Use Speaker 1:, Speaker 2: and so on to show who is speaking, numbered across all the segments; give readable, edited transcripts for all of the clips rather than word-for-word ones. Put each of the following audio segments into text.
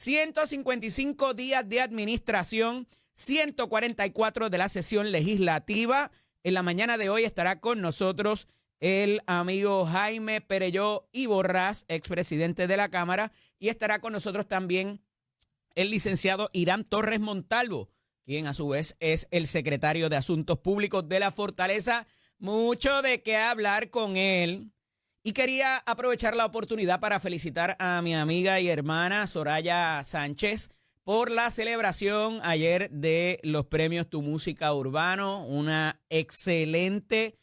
Speaker 1: 155 días de administración, 144 de la sesión legislativa. En la mañana de hoy estará con nosotros el amigo Jaime Perelló y Borrás, expresidente de la Cámara, y estará con nosotros también el licenciado Irán Torres Montalvo, quien a su vez es el secretario de Asuntos Públicos de la Fortaleza. Mucho de qué hablar con él. Y quería aprovechar la oportunidad para felicitar a mi amiga y hermana Soraya Sánchez por la celebración ayer de los premios Tu Música Urbano. Una excelente,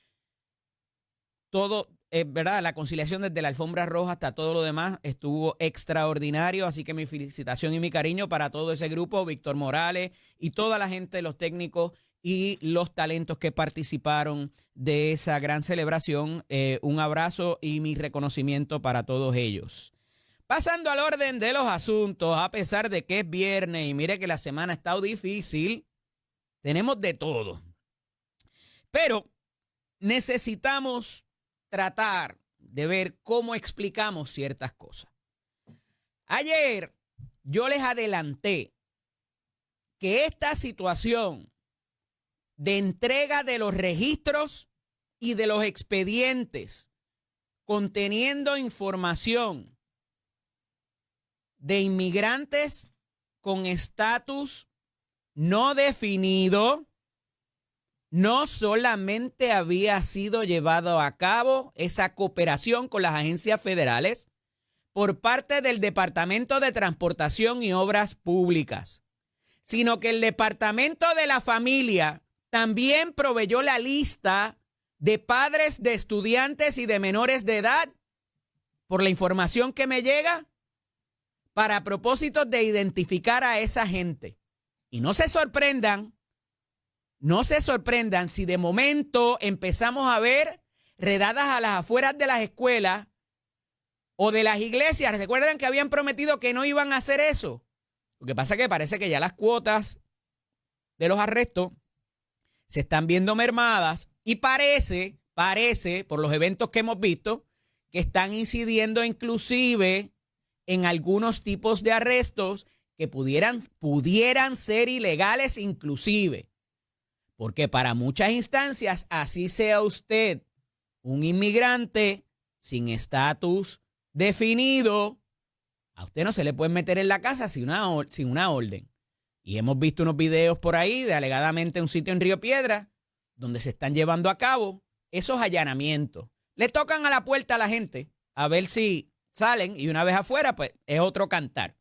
Speaker 1: ¿verdad? La conciliación desde la alfombra roja hasta todo lo demás estuvo extraordinario. Así que mi felicitación y mi cariño para todo ese grupo, Víctor Morales y toda la gente, los técnicos y los talentos que participaron de esa gran celebración. Un abrazo y mi reconocimiento para todos ellos. Pasando al orden de los asuntos, a pesar de que es viernes y mire que la semana ha estado difícil, tenemos de todo. Pero necesitamos tratar de ver cómo explicamos ciertas cosas. Ayer yo les adelanté que esta situación de entrega de los registros y de los expedientes conteniendo información de inmigrantes con estatus no definido no solamente había sido llevado a cabo esa cooperación con las agencias federales por parte del Departamento de Transportación y Obras Públicas, sino que el Departamento de la Familia también proveyó la lista de padres de estudiantes y de menores de edad, por la información que me llega, para propósitos de identificar a esa gente. Y no se sorprendan si de momento empezamos a ver redadas a las afueras de las escuelas o de las iglesias. ¿Recuerdan que habían prometido que no iban a hacer eso? Lo que pasa es que parece que ya las cuotas de los arrestos se están viendo mermadas y parece, por los eventos que hemos visto, que están incidiendo inclusive en algunos tipos de arrestos que pudieran ser ilegales inclusive. Porque para muchas instancias, así sea usted un inmigrante sin estatus definido, a usted no se le puede meter en la casa sin una orden. Y hemos visto unos videos por ahí de alegadamente un sitio en Río Piedras donde se están llevando a cabo esos allanamientos. Le tocan a la puerta a la gente a ver si salen y una vez afuera, pues es otro cantar.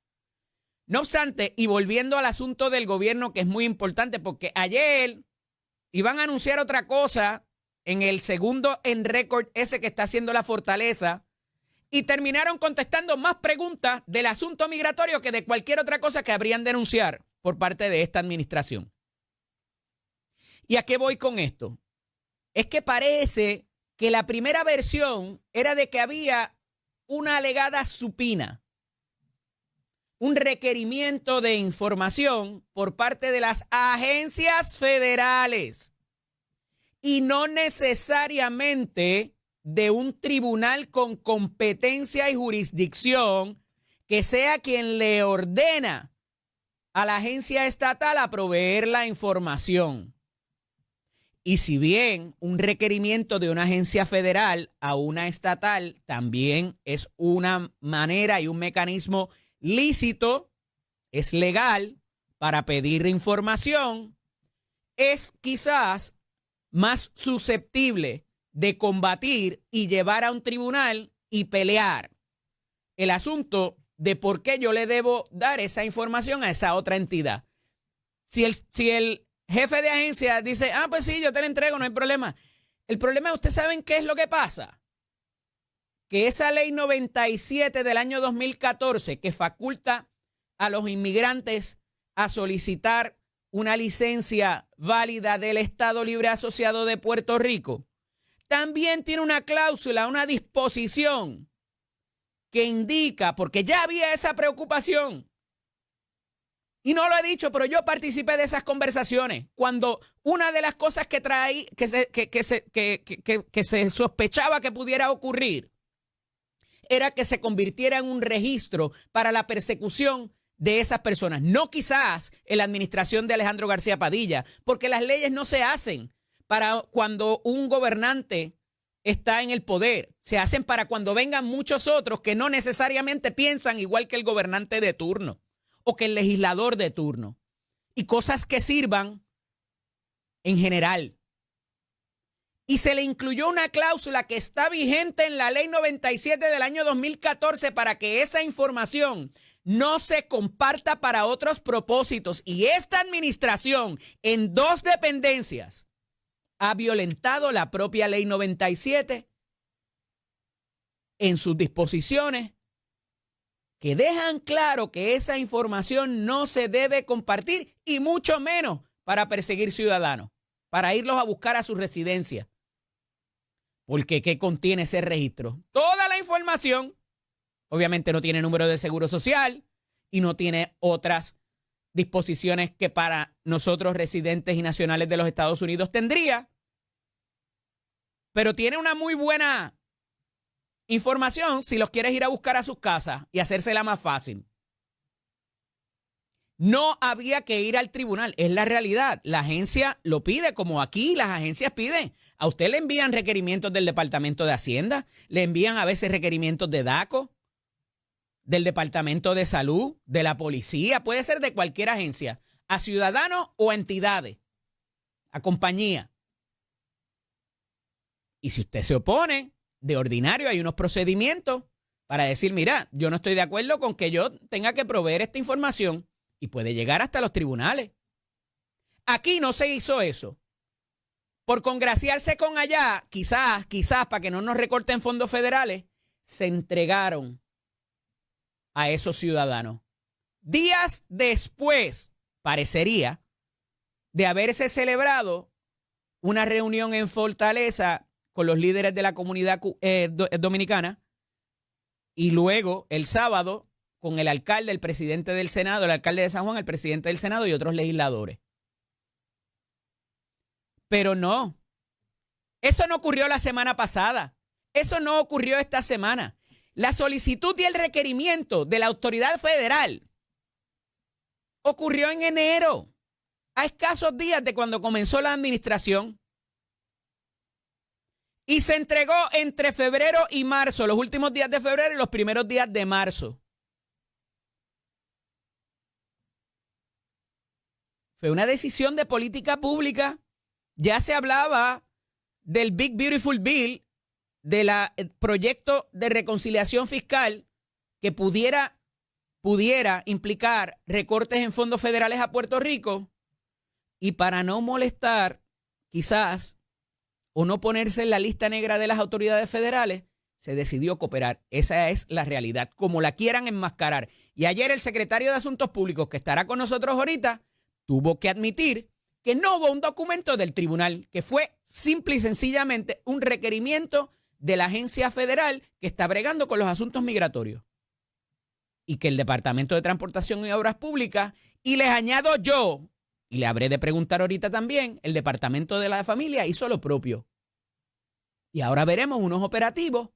Speaker 1: No obstante, y volviendo al asunto del gobierno, que es muy importante, porque ayer iban a anunciar otra cosa en el segundo en récord ese que está haciendo la Fortaleza y terminaron contestando más preguntas del asunto migratorio que de cualquier otra cosa que habrían de anunciar por parte de esta administración. ¿Y a qué voy con esto? Es que parece que la primera versión era de que había una alegada supina, un requerimiento de información por parte de las agencias federales y no necesariamente de un tribunal con competencia y jurisdicción que sea quien le ordena a la agencia estatal a proveer la información. Y si bien un requerimiento de una agencia federal a una estatal también es una manera y un mecanismo lícito, es legal para pedir información, es quizás más susceptible de combatir y llevar a un tribunal y pelear el asunto de por qué yo le debo dar esa información a esa otra entidad. Si el jefe de agencia dice, pues sí, yo te la entrego, no hay problema. El problema, ¿ustedes saben qué es lo que pasa? Que esa ley 97 del año 2014 que faculta a los inmigrantes a solicitar una licencia válida del Estado Libre Asociado de Puerto Rico, también tiene una cláusula, una disposición que indica, porque ya había esa preocupación, y no lo he dicho, pero yo participé de esas conversaciones, cuando una de las cosas que se sospechaba que pudiera ocurrir era que se convirtiera en un registro para la persecución de esas personas. No quizás en la administración de Alejandro García Padilla, porque las leyes no se hacen para cuando un gobernante está en el poder. Se hacen para cuando vengan muchos otros que no necesariamente piensan igual que el gobernante de turno o que el legislador de turno. Y cosas que sirvan en general. Y se le incluyó una cláusula que está vigente en la Ley 97 del año 2014 para que esa información no se comparta para otros propósitos. Y esta administración en 2 dependencias ha violentado la propia Ley 97 en sus disposiciones que dejan claro que esa información no se debe compartir y mucho menos para perseguir ciudadanos, para irlos a buscar a su residencia. Porque ¿qué contiene ese registro? Toda la información. Obviamente no tiene número de seguro social y no tiene otras disposiciones que para nosotros residentes y nacionales de los Estados Unidos tendría. Pero tiene una muy buena información si los quieres ir a buscar a sus casas y hacérsela más fácil. No había que ir al tribunal, es la realidad. La agencia lo pide, como aquí las agencias piden. A usted le envían requerimientos del Departamento de Hacienda, le envían a veces requerimientos de DACO, del Departamento de Salud, de la policía, puede ser de cualquier agencia, a ciudadanos o a entidades, a compañías. Y si usted se opone, de ordinario hay unos procedimientos para decir, mira, yo no estoy de acuerdo con que yo tenga que proveer esta información. Y puede llegar hasta los tribunales. Aquí no se hizo eso. Por congraciarse con allá, quizás, para que no nos recorten fondos federales, se entregaron a esos ciudadanos. Días después, parecería, de haberse celebrado una reunión en Fortaleza con los líderes de la comunidad dominicana y luego el sábado con el alcalde, el presidente del Senado, el alcalde de San Juan, el presidente del Senado y otros legisladores. Pero no, eso no ocurrió la semana pasada, eso no ocurrió esta semana. La solicitud y el requerimiento de la autoridad federal ocurrió en enero, a escasos días de cuando comenzó la administración. Y se entregó entre febrero y marzo, los últimos días de febrero y los primeros días de marzo. Fue una decisión de política pública. Ya se hablaba del Big Beautiful Bill, del proyecto de reconciliación fiscal que pudiera implicar recortes en fondos federales a Puerto Rico. Y para no molestar, quizás, o no ponerse en la lista negra de las autoridades federales, se decidió cooperar. Esa es la realidad, como la quieran enmascarar. Y ayer el secretario de Asuntos Públicos, que estará con nosotros ahorita, tuvo que admitir que no hubo un documento del tribunal, que fue simple y sencillamente un requerimiento de la agencia federal que está bregando con los asuntos migratorios. Y que el Departamento de Transportación y Obras Públicas, y les añado yo, y le habré de preguntar ahorita también, el Departamento de la Familia hizo lo propio. Y ahora veremos unos operativos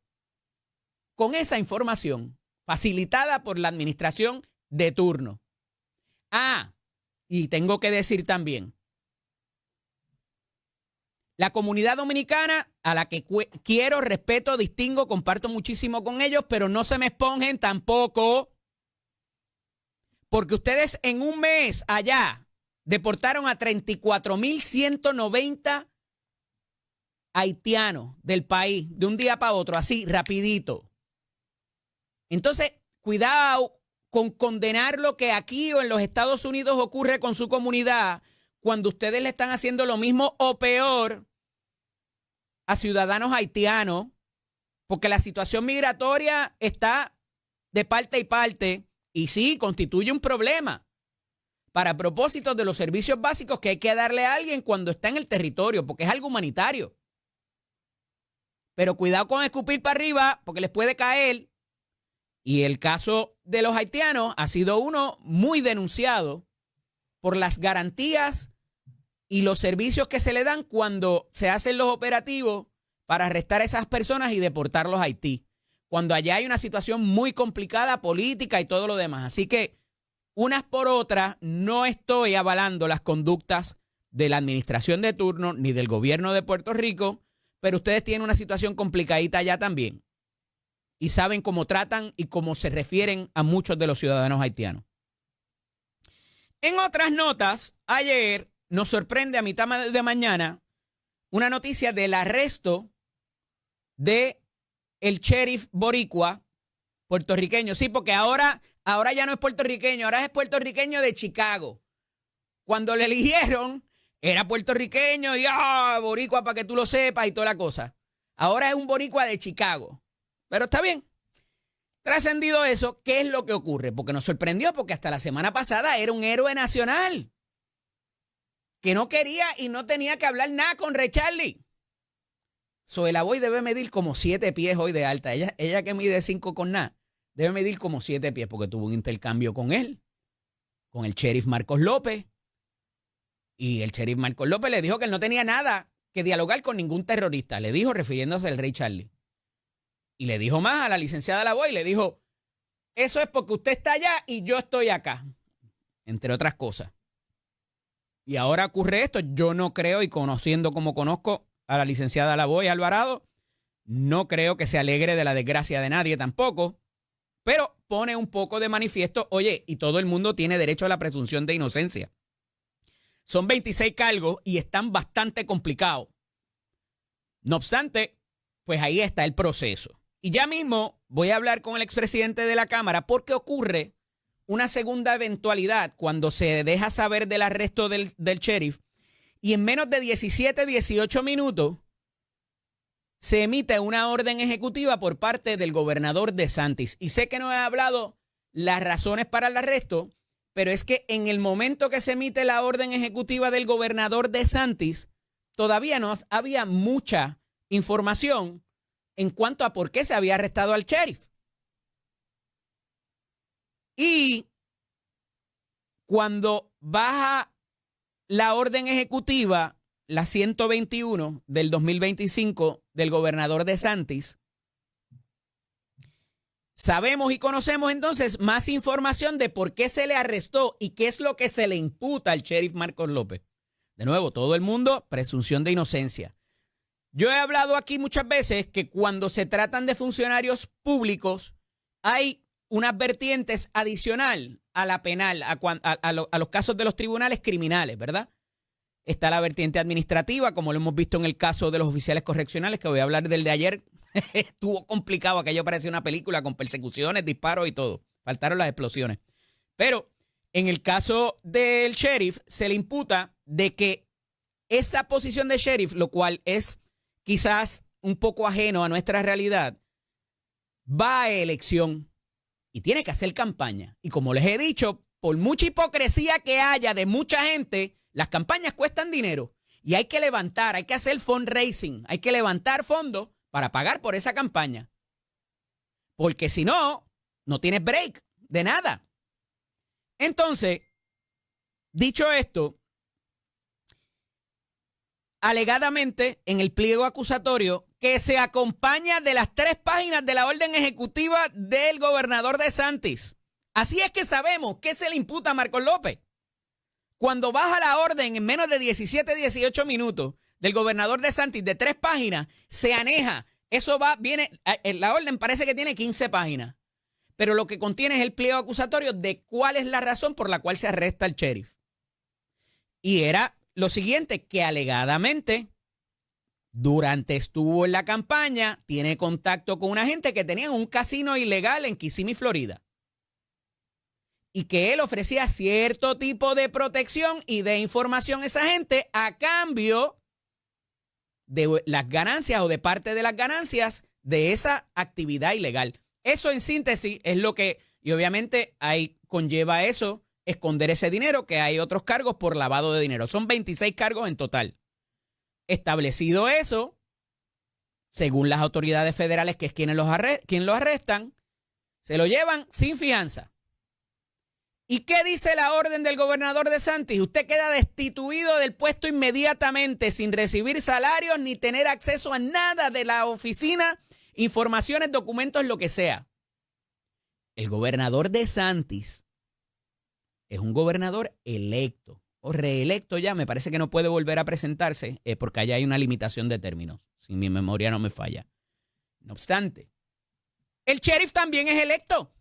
Speaker 1: con esa información facilitada por la administración de turno. Y tengo que decir también, la comunidad dominicana, a la que quiero, respeto, distingo, comparto muchísimo con ellos, pero no se me esponjen tampoco, porque ustedes en un mes allá deportaron a 34,190 haitianos del país de un día para otro, así, rapidito. Entonces, cuidado con condenar lo que aquí o en los Estados Unidos ocurre con su comunidad cuando ustedes le están haciendo lo mismo o peor a ciudadanos haitianos, porque la situación migratoria está de parte y parte y sí, constituye un problema para propósitos de los servicios básicos que hay que darle a alguien cuando está en el territorio, porque es algo humanitario. Pero cuidado con escupir para arriba, porque les puede caer. Y el caso de los haitianos ha sido uno muy denunciado por las garantías y los servicios que se le dan cuando se hacen los operativos para arrestar a esas personas y deportarlos a Haití, cuando allá hay una situación muy complicada política y todo lo demás. Así que unas por otras, no estoy avalando las conductas de la administración de turno ni del gobierno de Puerto Rico, pero ustedes tienen una situación complicadita allá también y saben cómo tratan y cómo se refieren a muchos de los ciudadanos haitianos. En otras notas, ayer nos sorprende a mitad de mañana una noticia del arresto de el sheriff boricua puertorriqueño. Sí, porque ahora ya no es puertorriqueño, ahora es puertorriqueño de Chicago. Cuando le eligieron, era puertorriqueño y boricua para que tú lo sepas y toda la cosa. Ahora es un boricua de Chicago. Pero está bien. Trascendido eso, ¿qué es lo que ocurre? Porque nos sorprendió, porque hasta la semana pasada era un héroe nacional que no quería y no tenía que hablar nada con Ray Charlie. Zoela Boy debe medir como 7 pies hoy de alta. Ella que mide 5 con nada, debe medir como 7 pies porque tuvo un intercambio con él, con el sheriff Marcos López. Y el sheriff Marcos López le dijo que él no tenía nada que dialogar con ningún terrorista. Le dijo, refiriéndose al Ray Charlie. Y le dijo más a la licenciada Lavoy, le dijo, eso es porque usted está allá y yo estoy acá, entre otras cosas. Y ahora ocurre esto. Yo no creo, y conociendo como conozco a la licenciada Lavoy Alvarado, no creo que se alegre de la desgracia de nadie tampoco, pero pone un poco de manifiesto, oye, y todo el mundo tiene derecho a la presunción de inocencia. Son 26 cargos y están bastante complicados. No obstante, pues ahí está el proceso. Y ya mismo voy a hablar con el expresidente de la Cámara porque ocurre una segunda eventualidad cuando se deja saber del arresto del sheriff y en menos de 17, 18 minutos se emite una orden ejecutiva por parte del gobernador DeSantis. Y sé que no he hablado las razones para el arresto, pero es que en el momento que se emite la orden ejecutiva del gobernador DeSantis, todavía no había mucha información en cuanto a por qué se había arrestado al sheriff. Y cuando baja la orden ejecutiva, la 121 del 2025 del gobernador DeSantis, sabemos y conocemos entonces más información de por qué se le arrestó y qué es lo que se le imputa al sheriff Marcos López. De nuevo, todo el mundo, presunción de inocencia. Yo he hablado aquí muchas veces que cuando se tratan de funcionarios públicos hay unas vertientes adicional a la penal, a los casos de los tribunales criminales, ¿verdad? Está la vertiente administrativa, como lo hemos visto en el caso de los oficiales correccionales, que voy a hablar del de ayer. Estuvo complicado, aquello parecía una película con persecuciones, disparos y todo. Faltaron las explosiones. Pero en el caso del sheriff se le imputa de que esa posición de sheriff, lo cual es quizás un poco ajeno a nuestra realidad, va a elección y tiene que hacer campaña. Y como les he dicho, por mucha hipocresía que haya de mucha gente, las campañas cuestan dinero y hay que levantar, hay que hacer fundraising, hay que levantar fondos para pagar por esa campaña. Porque si no, no tienes break de nada. Entonces, dicho esto, alegadamente en el pliego acusatorio que se acompaña de las 3 páginas de la orden ejecutiva del gobernador DeSantis. Así es que sabemos qué se le imputa a Marcos López. Cuando baja la orden en menos de 17, 18 minutos del gobernador DeSantis de 3 páginas, se aneja. Eso la orden parece que tiene 15 páginas. Pero lo que contiene es el pliego acusatorio de cuál es la razón por la cual se arresta al sheriff. Y era lo siguiente, que alegadamente, durante estuvo en la campaña, tiene contacto con una gente que tenía un casino ilegal en Kissimmee, Florida. Y que él ofrecía cierto tipo de protección y de información a esa gente a cambio de las ganancias o de parte de las ganancias de esa actividad ilegal. Eso en síntesis es lo que, y obviamente ahí conlleva eso, esconder ese dinero, que hay otros cargos por lavado de dinero. Son 26 cargos en total. Establecido eso, según las autoridades federales, que es quienes lo arrestan, se lo llevan sin fianza. ¿Y qué dice la orden del gobernador DeSantis? Usted queda destituido del puesto inmediatamente, sin recibir salarios ni tener acceso a nada de la oficina, informaciones, documentos, lo que sea. El gobernador DeSantis es un gobernador electo o reelecto ya. Me parece que no puede volver a presentarse porque allá hay una limitación de términos, si mi memoria no me falla. No obstante, el sheriff también es electo.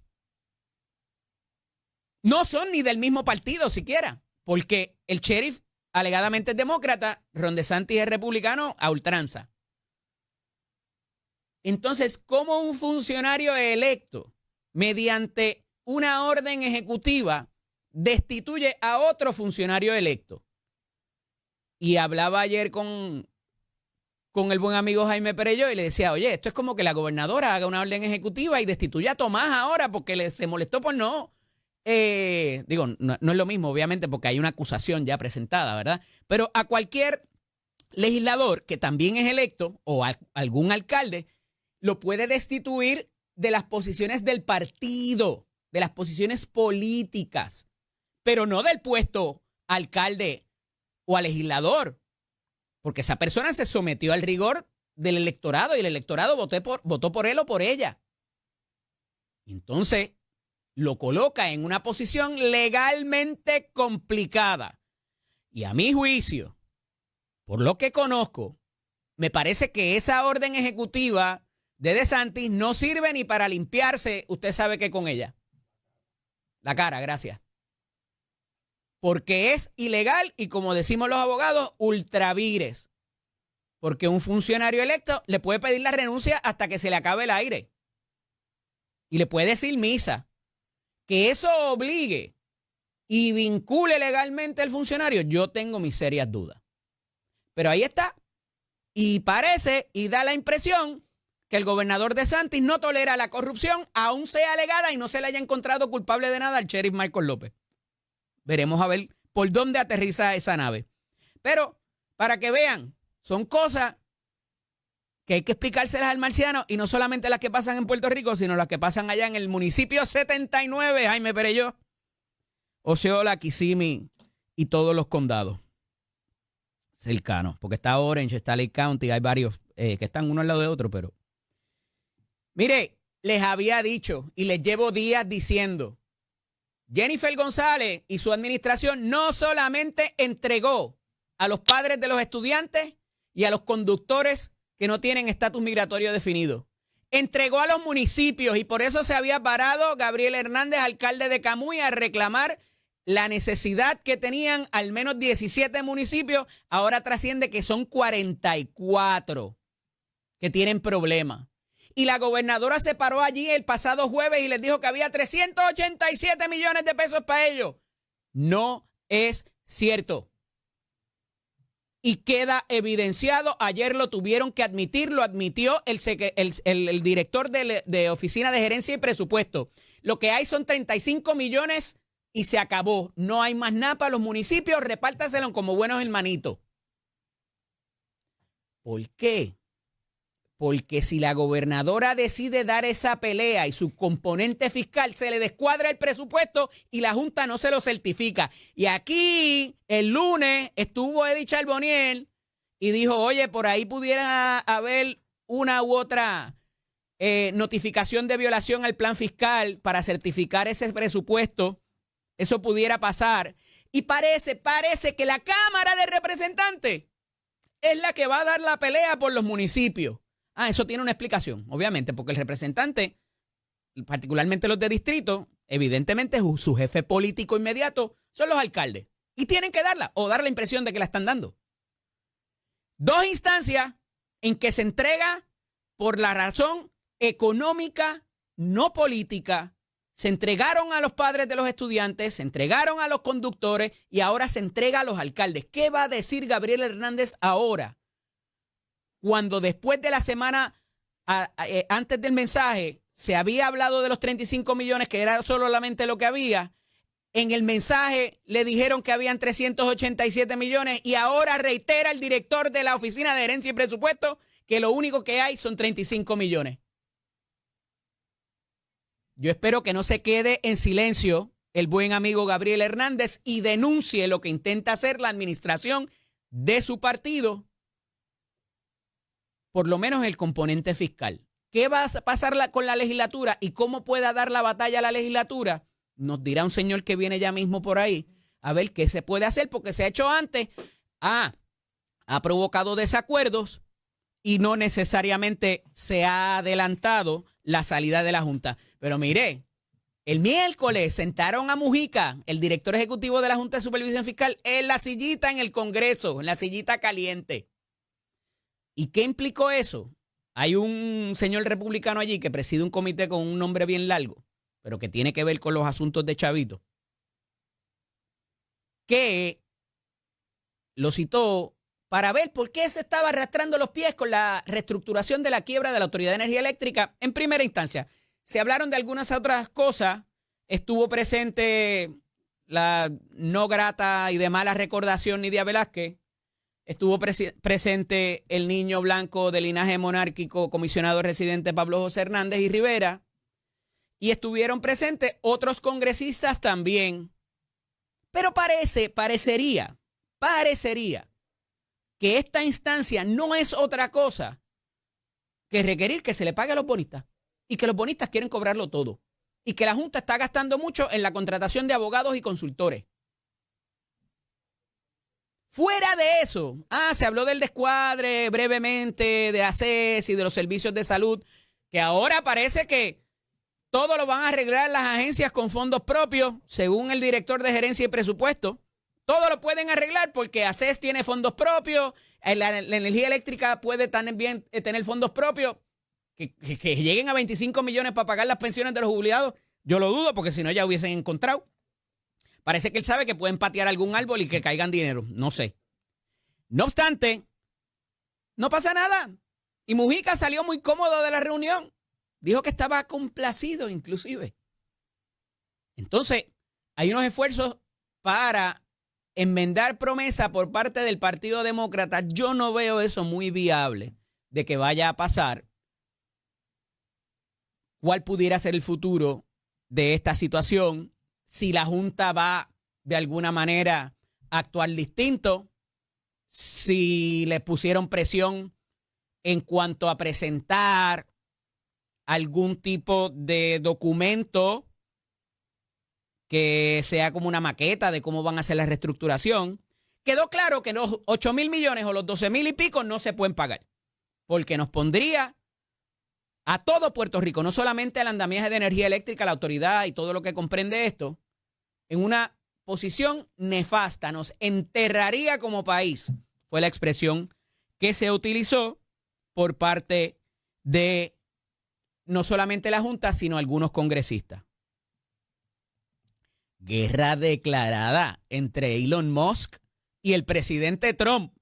Speaker 1: No son ni del mismo partido siquiera, porque el sheriff alegadamente es demócrata, Ron DeSantis es republicano a ultranza. Entonces, ¿cómo un funcionario electo, mediante una orden ejecutiva, destituye a otro funcionario electo? Y hablaba ayer con el buen amigo Jaime Perello y le decía, oye, esto es como que la gobernadora haga una orden ejecutiva y destituya a Tomás ahora porque se molestó por no... no es lo mismo, obviamente, porque hay una acusación ya presentada, ¿verdad? Pero a cualquier legislador que también es electo o algún alcalde lo puede destituir de las posiciones del partido, de las posiciones políticas, pero no del puesto alcalde o a legislador, porque esa persona se sometió al rigor del electorado y el electorado votó por él o por ella. Entonces, lo coloca en una posición legalmente complicada. Y a mi juicio, por lo que conozco, me parece que esa orden ejecutiva de DeSantis no sirve ni para limpiarse, usted sabe qué con ella. La cara, gracias. Porque es ilegal y, como decimos los abogados, ultra vires. Porque un funcionario electo le puede pedir la renuncia hasta que se le acabe el aire. Y le puede decir misa. Que eso obligue y vincule legalmente al funcionario, yo tengo mis serias dudas. Pero ahí está. Y parece y da la impresión que el gobernador DeSantis no tolera la corrupción, aún sea alegada y no se le haya encontrado culpable de nada al sheriff Michael López. Veremos a ver por dónde aterriza esa nave. Pero, para que vean, son cosas que hay que explicárselas al marciano y no solamente las que pasan en Puerto Rico, sino las que pasan allá en el municipio 79, Jaime Perello, Osceola, Kissimmee y todos los condados cercanos. Porque está Orange, está Lake County, hay varios que están uno al lado de otro, pero... Mire, les había dicho y les llevo días diciendo, Jennifer González y su administración no solamente entregó a los padres de los estudiantes y a los conductores que no tienen estatus migratorio definido, entregó a los municipios y por eso se había parado Gabriel Hernández, alcalde de Camuy, a reclamar la necesidad que tenían al menos 17 municipios. Ahora trasciende que son 44 que tienen problemas. Y la gobernadora se paró allí el pasado jueves y les dijo que había 387 millones de pesos para ellos. No es cierto. Y queda evidenciado, ayer lo tuvieron que admitir, lo admitió el director de Oficina de Gerencia y Presupuesto. Lo que hay son 35 millones y se acabó. No hay más nada para los municipios, repártaselo como buenos hermanitos. ¿Por qué? Porque si la gobernadora decide dar esa pelea y su componente fiscal, se le descuadra el presupuesto y la Junta no se lo certifica. Y aquí el lunes estuvo Eddie Charbonnier y dijo, oye, por ahí pudiera haber una u otra notificación de violación al plan fiscal para certificar ese presupuesto. Eso pudiera pasar. Y parece que la Cámara de Representantes es la que va a dar la pelea por los municipios. Eso tiene una explicación, obviamente, porque el representante, particularmente los de distrito, evidentemente su jefe político inmediato son los alcaldes. Y tienen que darla o dar la impresión de que la están dando. Dos instancias en que se entrega por la razón económica, no política. Se entregaron a los padres de los estudiantes, se entregaron a los conductores y ahora se entrega a los alcaldes. ¿Qué va a decir Gabriel Hernández ahora? Cuando después de la semana, antes del mensaje, se había hablado de los 35 millones, que era solamente lo que había. En el mensaje le dijeron que habían 387 millones y ahora reitera el director de la Oficina de Gerencia y Presupuesto que lo único que hay son 35 millones. Yo espero que no se quede en silencio el buen amigo Gabriel Hernández y denuncie lo que intenta hacer la administración de su partido, por lo menos el componente fiscal. ¿Qué va a pasar con la legislatura y cómo pueda dar la batalla a la legislatura? nos dirá un señor que viene ya mismo por ahí, a ver qué se puede hacer, porque se ha hecho antes, ha provocado desacuerdos y no necesariamente se ha adelantado la salida de la Junta. Pero mire, el miércoles sentaron a Mujica, el director ejecutivo de la Junta de Supervisión Fiscal, en la sillita en el Congreso, en la sillita caliente. ¿Y qué implicó eso? Hay un señor republicano allí que preside un comité con un nombre bien largo, pero que tiene que ver con los asuntos de Chavito, que lo citó para ver por qué se estaba arrastrando los pies con la reestructuración de la quiebra de la Autoridad de Energía Eléctrica en primera instancia. Se hablaron de algunas otras cosas, estuvo presente la no grata y de mala recordación Nidia Velázquez, estuvo presente el niño blanco de linaje monárquico, comisionado residente Pablo José Hernández y Rivera, y estuvieron presentes otros congresistas también. Pero parecería que esta instancia no es otra cosa que requerir que se le pague a los bonistas y que los bonistas quieren cobrarlo todo y que la Junta está gastando mucho en la contratación de abogados y consultores. Fuera de eso, se habló del descuadre brevemente, de ACES y de los servicios de salud, que ahora parece que todo lo van a arreglar las agencias con fondos propios, según el director de gerencia y presupuesto. Todo lo pueden arreglar porque ACES tiene fondos propios, la energía eléctrica puede también tener fondos propios, que lleguen a 25 millones para pagar las pensiones de los jubilados. Yo lo dudo porque si no ya hubiesen encontrado. Parece que él sabe que pueden patear algún árbol y que caigan dinero. No sé. No obstante, no pasa nada. Y Mujica salió muy cómodo de la reunión. Dijo que estaba complacido inclusive. Entonces, hay unos esfuerzos para enmendar promesa por parte del Partido Demócrata. Yo no veo eso muy viable de que vaya a pasar. ¿Cuál pudiera ser el futuro de esta situación? Si la Junta va de alguna manera a actuar distinto, si le pusieron presión en cuanto a presentar algún tipo de documento que sea como una maqueta de cómo van a hacer la reestructuración. Quedó claro que los 8,000 millones o los 12,000 y pico no se pueden pagar, porque nos pondría a todo Puerto Rico, no solamente al andamiaje de energía eléctrica, la autoridad y todo lo que comprende esto, en una posición nefasta, nos enterraría como país, fue la expresión que se utilizó por parte de no solamente la Junta, sino algunos congresistas. Guerra declarada entre Elon Musk y el presidente Trump.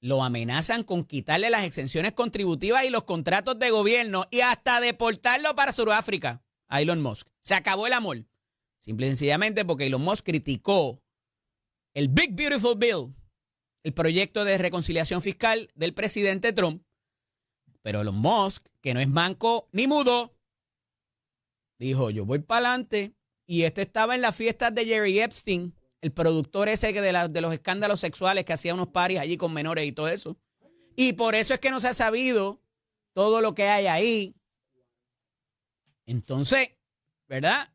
Speaker 1: Lo amenazan con quitarle las exenciones contributivas y los contratos de gobierno y hasta deportarlo para Sudáfrica a Elon Musk. Se acabó el amor. Simple y sencillamente porque Elon Musk criticó el Big Beautiful Bill, el proyecto de reconciliación fiscal del presidente Trump. Pero Elon Musk, que no es manco ni mudo, dijo, yo voy para adelante. Y estaba en las fiestas de Jerry Epstein, el productor ese que de los escándalos sexuales que hacía unos parties allí con menores y todo eso. Y por eso es que no se ha sabido todo lo que hay ahí. Entonces, ¿verdad?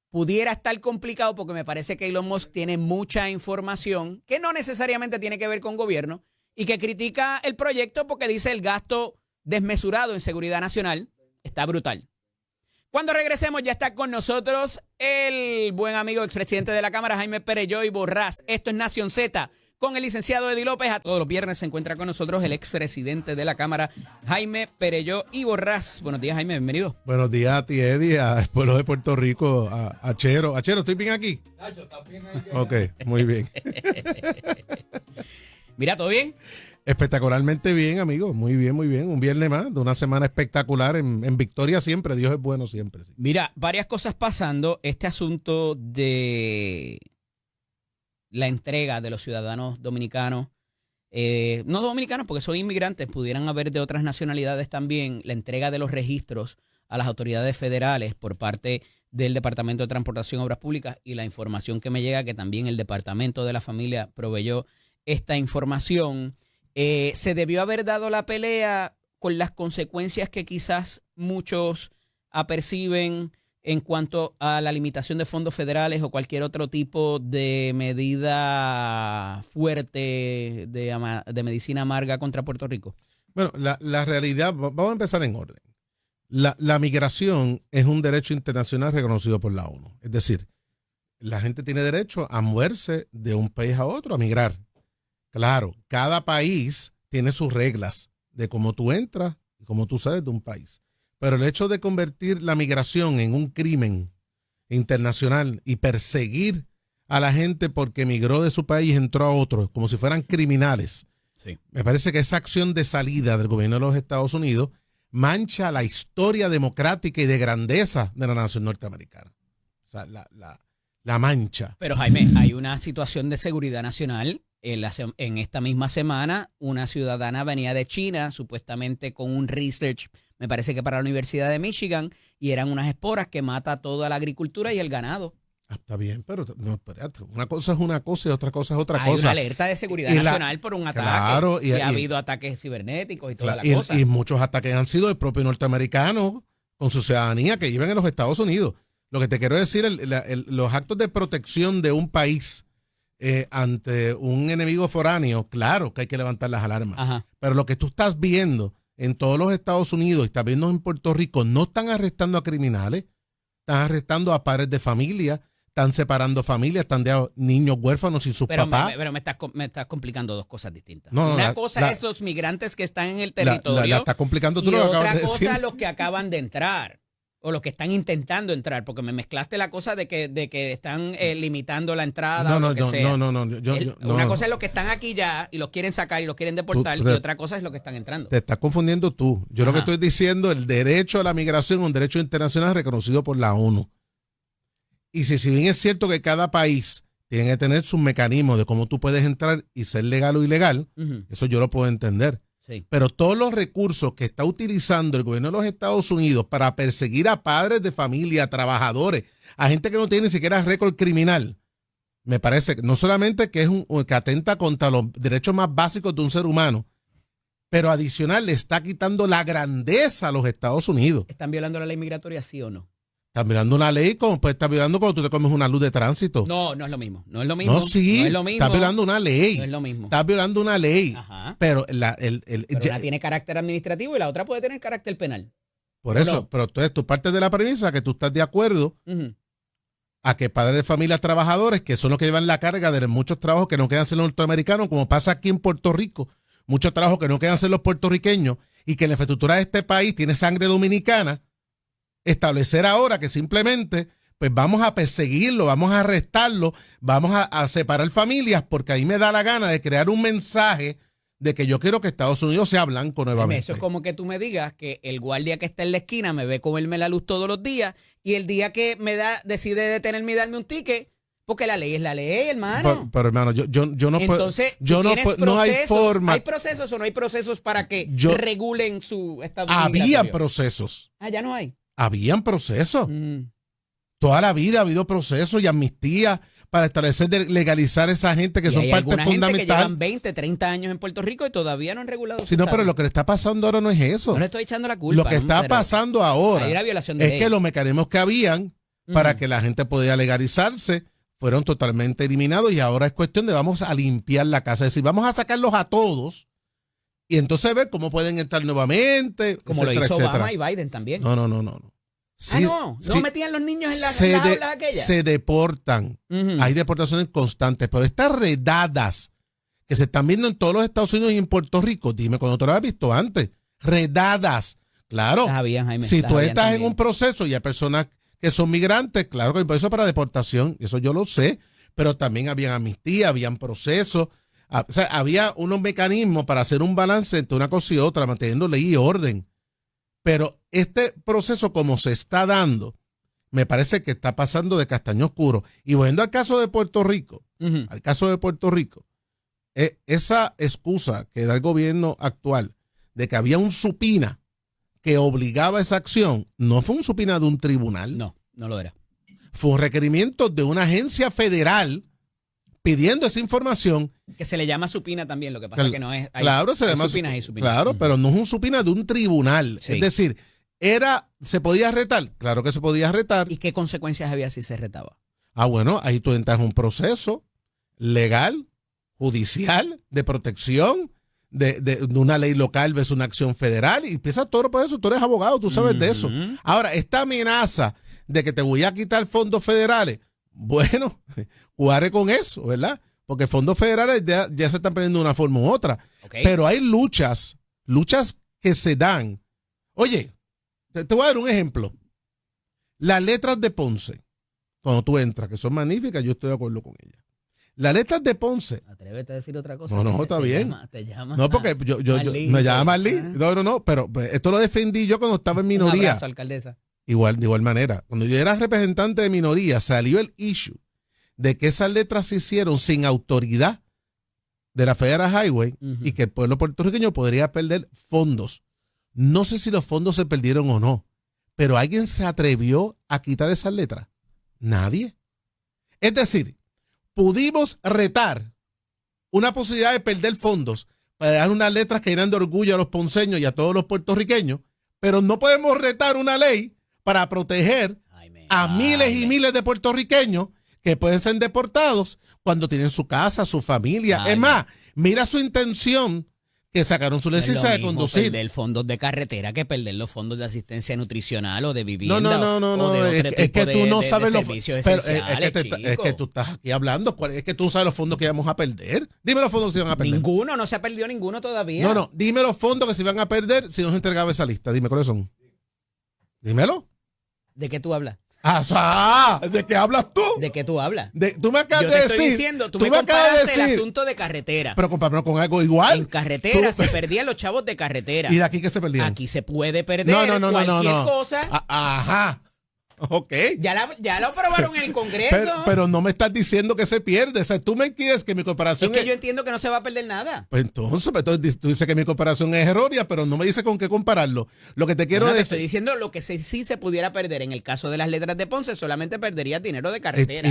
Speaker 1: Pudiera estar complicado porque me parece que Elon Musk tiene mucha información que no necesariamente tiene que ver con gobierno y que critica el proyecto porque dice el gasto desmesurado en seguridad nacional está brutal. Cuando regresemos ya está con nosotros el buen amigo expresidente de la Cámara, Jaime Perelló y Borrás. Esto es Nación Z con el licenciado Eddie López. A todos los viernes se encuentra con nosotros el expresidente de la Cámara, Jaime Perelló y Borrás. Buenos días, Jaime, bienvenido.
Speaker 2: Buenos días a ti, Eddie, al pueblo de Puerto Rico, a Chero. Achero, ¿estoy bien aquí?
Speaker 3: Nacho, ¿estás bien ahí?
Speaker 2: Ok, muy bien.
Speaker 1: Mira, ¿todo bien?
Speaker 2: Espectacularmente bien, amigo. Muy bien, muy bien. Un viernes más de una semana espectacular en victoria siempre. Dios es bueno siempre. Sí.
Speaker 1: Mira, varias cosas pasando. Este asunto de la entrega de los ciudadanos dominicanos, no dominicanos porque son inmigrantes, pudieran haber de otras nacionalidades también, la entrega de los registros a las autoridades federales por parte del Departamento de Transportación y Obras Públicas y la información que me llega que también el Departamento de la Familia proveyó esta información. Se debió haber dado la pelea con las consecuencias que quizás muchos aperciben en cuanto a la limitación de fondos federales o cualquier otro tipo de medida fuerte de medicina amarga contra Puerto Rico?
Speaker 2: Bueno, la realidad, vamos a empezar en orden. La migración es un derecho internacional reconocido por la ONU. Es decir, la gente tiene derecho a moverse de un país a otro, a migrar. Claro, cada país tiene sus reglas de cómo tú entras y cómo tú sales de un país. Pero el hecho de convertir la migración en un crimen internacional y perseguir a la gente porque migró de su país y entró a otro, como si fueran criminales,
Speaker 1: Sí.
Speaker 2: me parece que esa acción de salida del gobierno de los Estados Unidos mancha la historia democrática y de grandeza de la nación norteamericana. O sea, la mancha.
Speaker 1: Pero Jaime, hay una situación de seguridad nacional. En esta misma semana, una ciudadana venía de China, supuestamente con un research, me parece que para la Universidad de Michigan, y eran unas esporas que mata toda la agricultura y el ganado.
Speaker 2: Está bien, pero no, espérate. Una cosa es una cosa y otra cosa es otra
Speaker 1: Hay
Speaker 2: cosa.
Speaker 1: una alerta de seguridad nacional por un ataque.
Speaker 2: Claro,
Speaker 1: y ha habido ataques cibernéticos y toda la cosa.
Speaker 2: Y muchos ataques han sido del propio norteamericano con su ciudadanía que viven en los Estados Unidos. Lo que te quiero decir, los actos de protección de un país ante un enemigo foráneo, claro que hay que levantar las alarmas.
Speaker 1: Ajá.
Speaker 2: Pero lo que tú estás viendo en todos los Estados Unidos y estás viendo en Puerto Rico, no están arrestando a criminales, están arrestando a padres de familia, están separando familias, están de niños huérfanos sin sus papás.
Speaker 1: Pero me estás complicando dos cosas distintas.
Speaker 2: No,
Speaker 1: Una cosa es los migrantes que están en el territorio.
Speaker 2: La estás complicando tú
Speaker 1: y
Speaker 2: lo que
Speaker 1: otra
Speaker 2: acabas de decir.
Speaker 1: cosa los que acaban de entrar. O los que están intentando entrar, porque me mezclaste la cosa de que están limitando la entrada o lo que sea.
Speaker 2: No.
Speaker 1: Una cosa es los que están aquí ya y los quieren sacar y los quieren deportar, y otra cosa es los que están entrando.
Speaker 2: Te estás confundiendo tú. Yo lo que estoy diciendo, el derecho a la migración es un derecho internacional reconocido por la ONU. Y si bien es cierto que cada país tiene que tener sus mecanismos de cómo tú puedes entrar y ser legal o ilegal, eso yo lo puedo entender.
Speaker 1: Sí.
Speaker 2: Pero todos los recursos que está utilizando el gobierno de los Estados Unidos para perseguir a padres de familia, a trabajadores, a gente que no tiene ni siquiera récord criminal, me parece que no solamente que es que atenta contra los derechos más básicos de un ser humano, pero adicional le está quitando la grandeza a los Estados Unidos.
Speaker 1: ¿Están violando la ley migratoria, sí o no?
Speaker 2: Están violando una ley como puede estar violando cuando tú te comes una luz de tránsito.
Speaker 1: No es lo mismo. No es lo mismo.
Speaker 2: No, sí.
Speaker 1: No es lo mismo.
Speaker 2: Estás violando una ley.
Speaker 1: No es lo mismo.
Speaker 2: Estás violando una ley.
Speaker 1: Ajá.
Speaker 2: Pero
Speaker 1: una tiene carácter administrativo y la otra puede tener carácter penal.
Speaker 2: Por eso, pero entonces tú partes de la premisa que tú estás de acuerdo a que padres de familias trabajadores, que son los que llevan la carga de muchos trabajos que no quedan ser los norteamericanos, como pasa aquí en Puerto Rico, muchos trabajos que no quedan ser los puertorriqueños y que la infraestructura de este país tiene sangre dominicana, establecer ahora que simplemente pues vamos a perseguirlo, vamos a arrestarlo, vamos a separar familias, porque ahí me da la gana de crear un mensaje de que yo quiero que Estados Unidos sea blanco nuevamente.
Speaker 1: Eso es como que tú me digas que el guardia que está en la esquina me ve comerme la luz todos los días y el día que decide detenerme y darme un ticket, porque la ley es la ley, hermano.
Speaker 2: Pero hermano, yo no puedo.
Speaker 1: Entonces, no hay forma. ¿Hay procesos o no hay procesos para que regulen su estatus migratorio?
Speaker 2: Habían procesos.
Speaker 1: Ya no hay.
Speaker 2: Habían procesos. Toda la vida ha habido procesos y amnistía para establecer, legalizar a esa gente que son parte fundamental.
Speaker 1: Gente que llevan 20, 30 años en Puerto Rico y todavía no han regulado.
Speaker 2: Sí, no, pero lo que le está pasando ahora no es eso.
Speaker 1: No le estoy echando la culpa.
Speaker 2: Lo que está pasando ahora es que los mecanismos que habían para que la gente pudiera legalizarse fueron totalmente eliminados y ahora es cuestión de vamos a limpiar la casa. Es decir, vamos a sacarlos a todos y entonces ver cómo pueden entrar nuevamente.
Speaker 1: Como
Speaker 2: etcétera,
Speaker 1: lo hizo
Speaker 2: etcétera.
Speaker 1: Obama y Biden también.
Speaker 2: No. Sí,
Speaker 1: no metían los niños en las aulas aquellas.
Speaker 2: Se deportan. Hay deportaciones constantes, pero estas redadas que se están viendo en todos los Estados Unidos y en Puerto Rico, dime cuando tú lo has visto antes, redadas. Claro,
Speaker 1: Jaime,
Speaker 2: si tú estás en un proceso y hay personas que son migrantes, claro que hay proceso para deportación, eso yo lo sé, pero también habían amnistía, habían procesos, o sea, había unos mecanismos para hacer un balance entre una cosa y otra, manteniendo ley y orden. Pero este proceso como se está dando, me parece que está pasando de castaño oscuro. Y volviendo al caso de Puerto Rico, esa excusa que da el gobierno actual de que había un supina que obligaba esa acción, no fue un supina de un tribunal.
Speaker 1: No lo era.
Speaker 2: Fue un requerimiento de una agencia federal pidiendo esa información.
Speaker 1: Que se le llama supina también, lo que pasa es que no es.
Speaker 2: Claro, se le llama
Speaker 1: supinas y supinas.
Speaker 2: Claro, pero no es un supina de un tribunal.
Speaker 1: Sí.
Speaker 2: Es decir, ¿se podía retar? Claro que se podía retar.
Speaker 1: ¿Y qué consecuencias había si se retaba?
Speaker 2: Bueno, ahí tú entras en un proceso legal, judicial, de protección, de una ley local versus una acción federal, y empieza todo por eso. Tú eres abogado, tú sabes de eso. Ahora, esta amenaza de que te voy a quitar fondos federales, bueno, jugaré con eso, ¿verdad? Porque fondos federales ya se están perdiendo de una forma u otra.
Speaker 1: Okay.
Speaker 2: Pero hay luchas que se dan. Oye, te voy a dar un ejemplo. Las letras de Ponce, cuando tú entras, que son magníficas, yo estoy de acuerdo con ellas. Las letras de Ponce.
Speaker 1: Atrévete a decir otra cosa.
Speaker 2: No, está bien.
Speaker 1: Te llama
Speaker 2: No, porque yo me llama Marlene. No, pero esto lo defendí yo cuando estaba en minoría.
Speaker 1: Un abrazo, alcaldesa.
Speaker 2: De igual manera. Cuando yo era representante de minoría, salió el issue de que esas letras se hicieron sin autoridad de la Federal Highway y que el pueblo puertorriqueño podría perder fondos. No sé si los fondos se perdieron o no, pero ¿alguien se atrevió a quitar esas letras? Nadie. Es decir, pudimos retar una posibilidad de perder fondos para dar unas letras que llenan de orgullo a los ponceños y a todos los puertorriqueños, pero no podemos retar una ley para proteger a miles y miles de puertorriqueños que pueden ser deportados cuando tienen su casa, su familia. Es más, mira su intención, que sacaron su licencia de conducir.
Speaker 1: Perder fondos de carretera que perder los fondos de asistencia nutricional o de vivienda.
Speaker 2: No. Es que tú no sabes los
Speaker 1: servicios
Speaker 2: pero
Speaker 1: esenciales,
Speaker 2: es que tú estás aquí hablando. Es que tú sabes los fondos que vamos a perder. Dime los fondos que se van a perder.
Speaker 1: Ninguno, no se ha perdido ninguno todavía.
Speaker 2: No. Dime los fondos que se van a perder si no se entregaba esa lista. Dime cuáles son. Dímelo.
Speaker 1: ¿De qué tú hablas?
Speaker 2: ¿De qué hablas tú?
Speaker 1: ¿De qué tú hablas?
Speaker 2: Tú me acabas
Speaker 1: Yo
Speaker 2: de
Speaker 1: te
Speaker 2: decir.
Speaker 1: estoy diciendo, tú me comparaste el asunto de carretera.
Speaker 2: Pero compárame con algo igual.
Speaker 1: En carretera se perdían los chavos de carretera.
Speaker 2: ¿Y de aquí qué se perdían?
Speaker 1: Aquí se puede perder cualquier cosa.
Speaker 2: Ajá. Ok.
Speaker 1: Ya lo aprobaron en el Congreso.
Speaker 2: Pero no me estás diciendo que se pierde. O sea, tú me quieres que mi comparación
Speaker 1: es que yo entiendo que no se va a perder nada.
Speaker 2: Pues entonces tú dices que mi comparación es errónea, pero no me dices con qué compararlo. Lo que te quiero decir.
Speaker 1: Te estoy diciendo lo que sí se pudiera perder. En el caso de las letras de Ponce, solamente perderías dinero de carretera.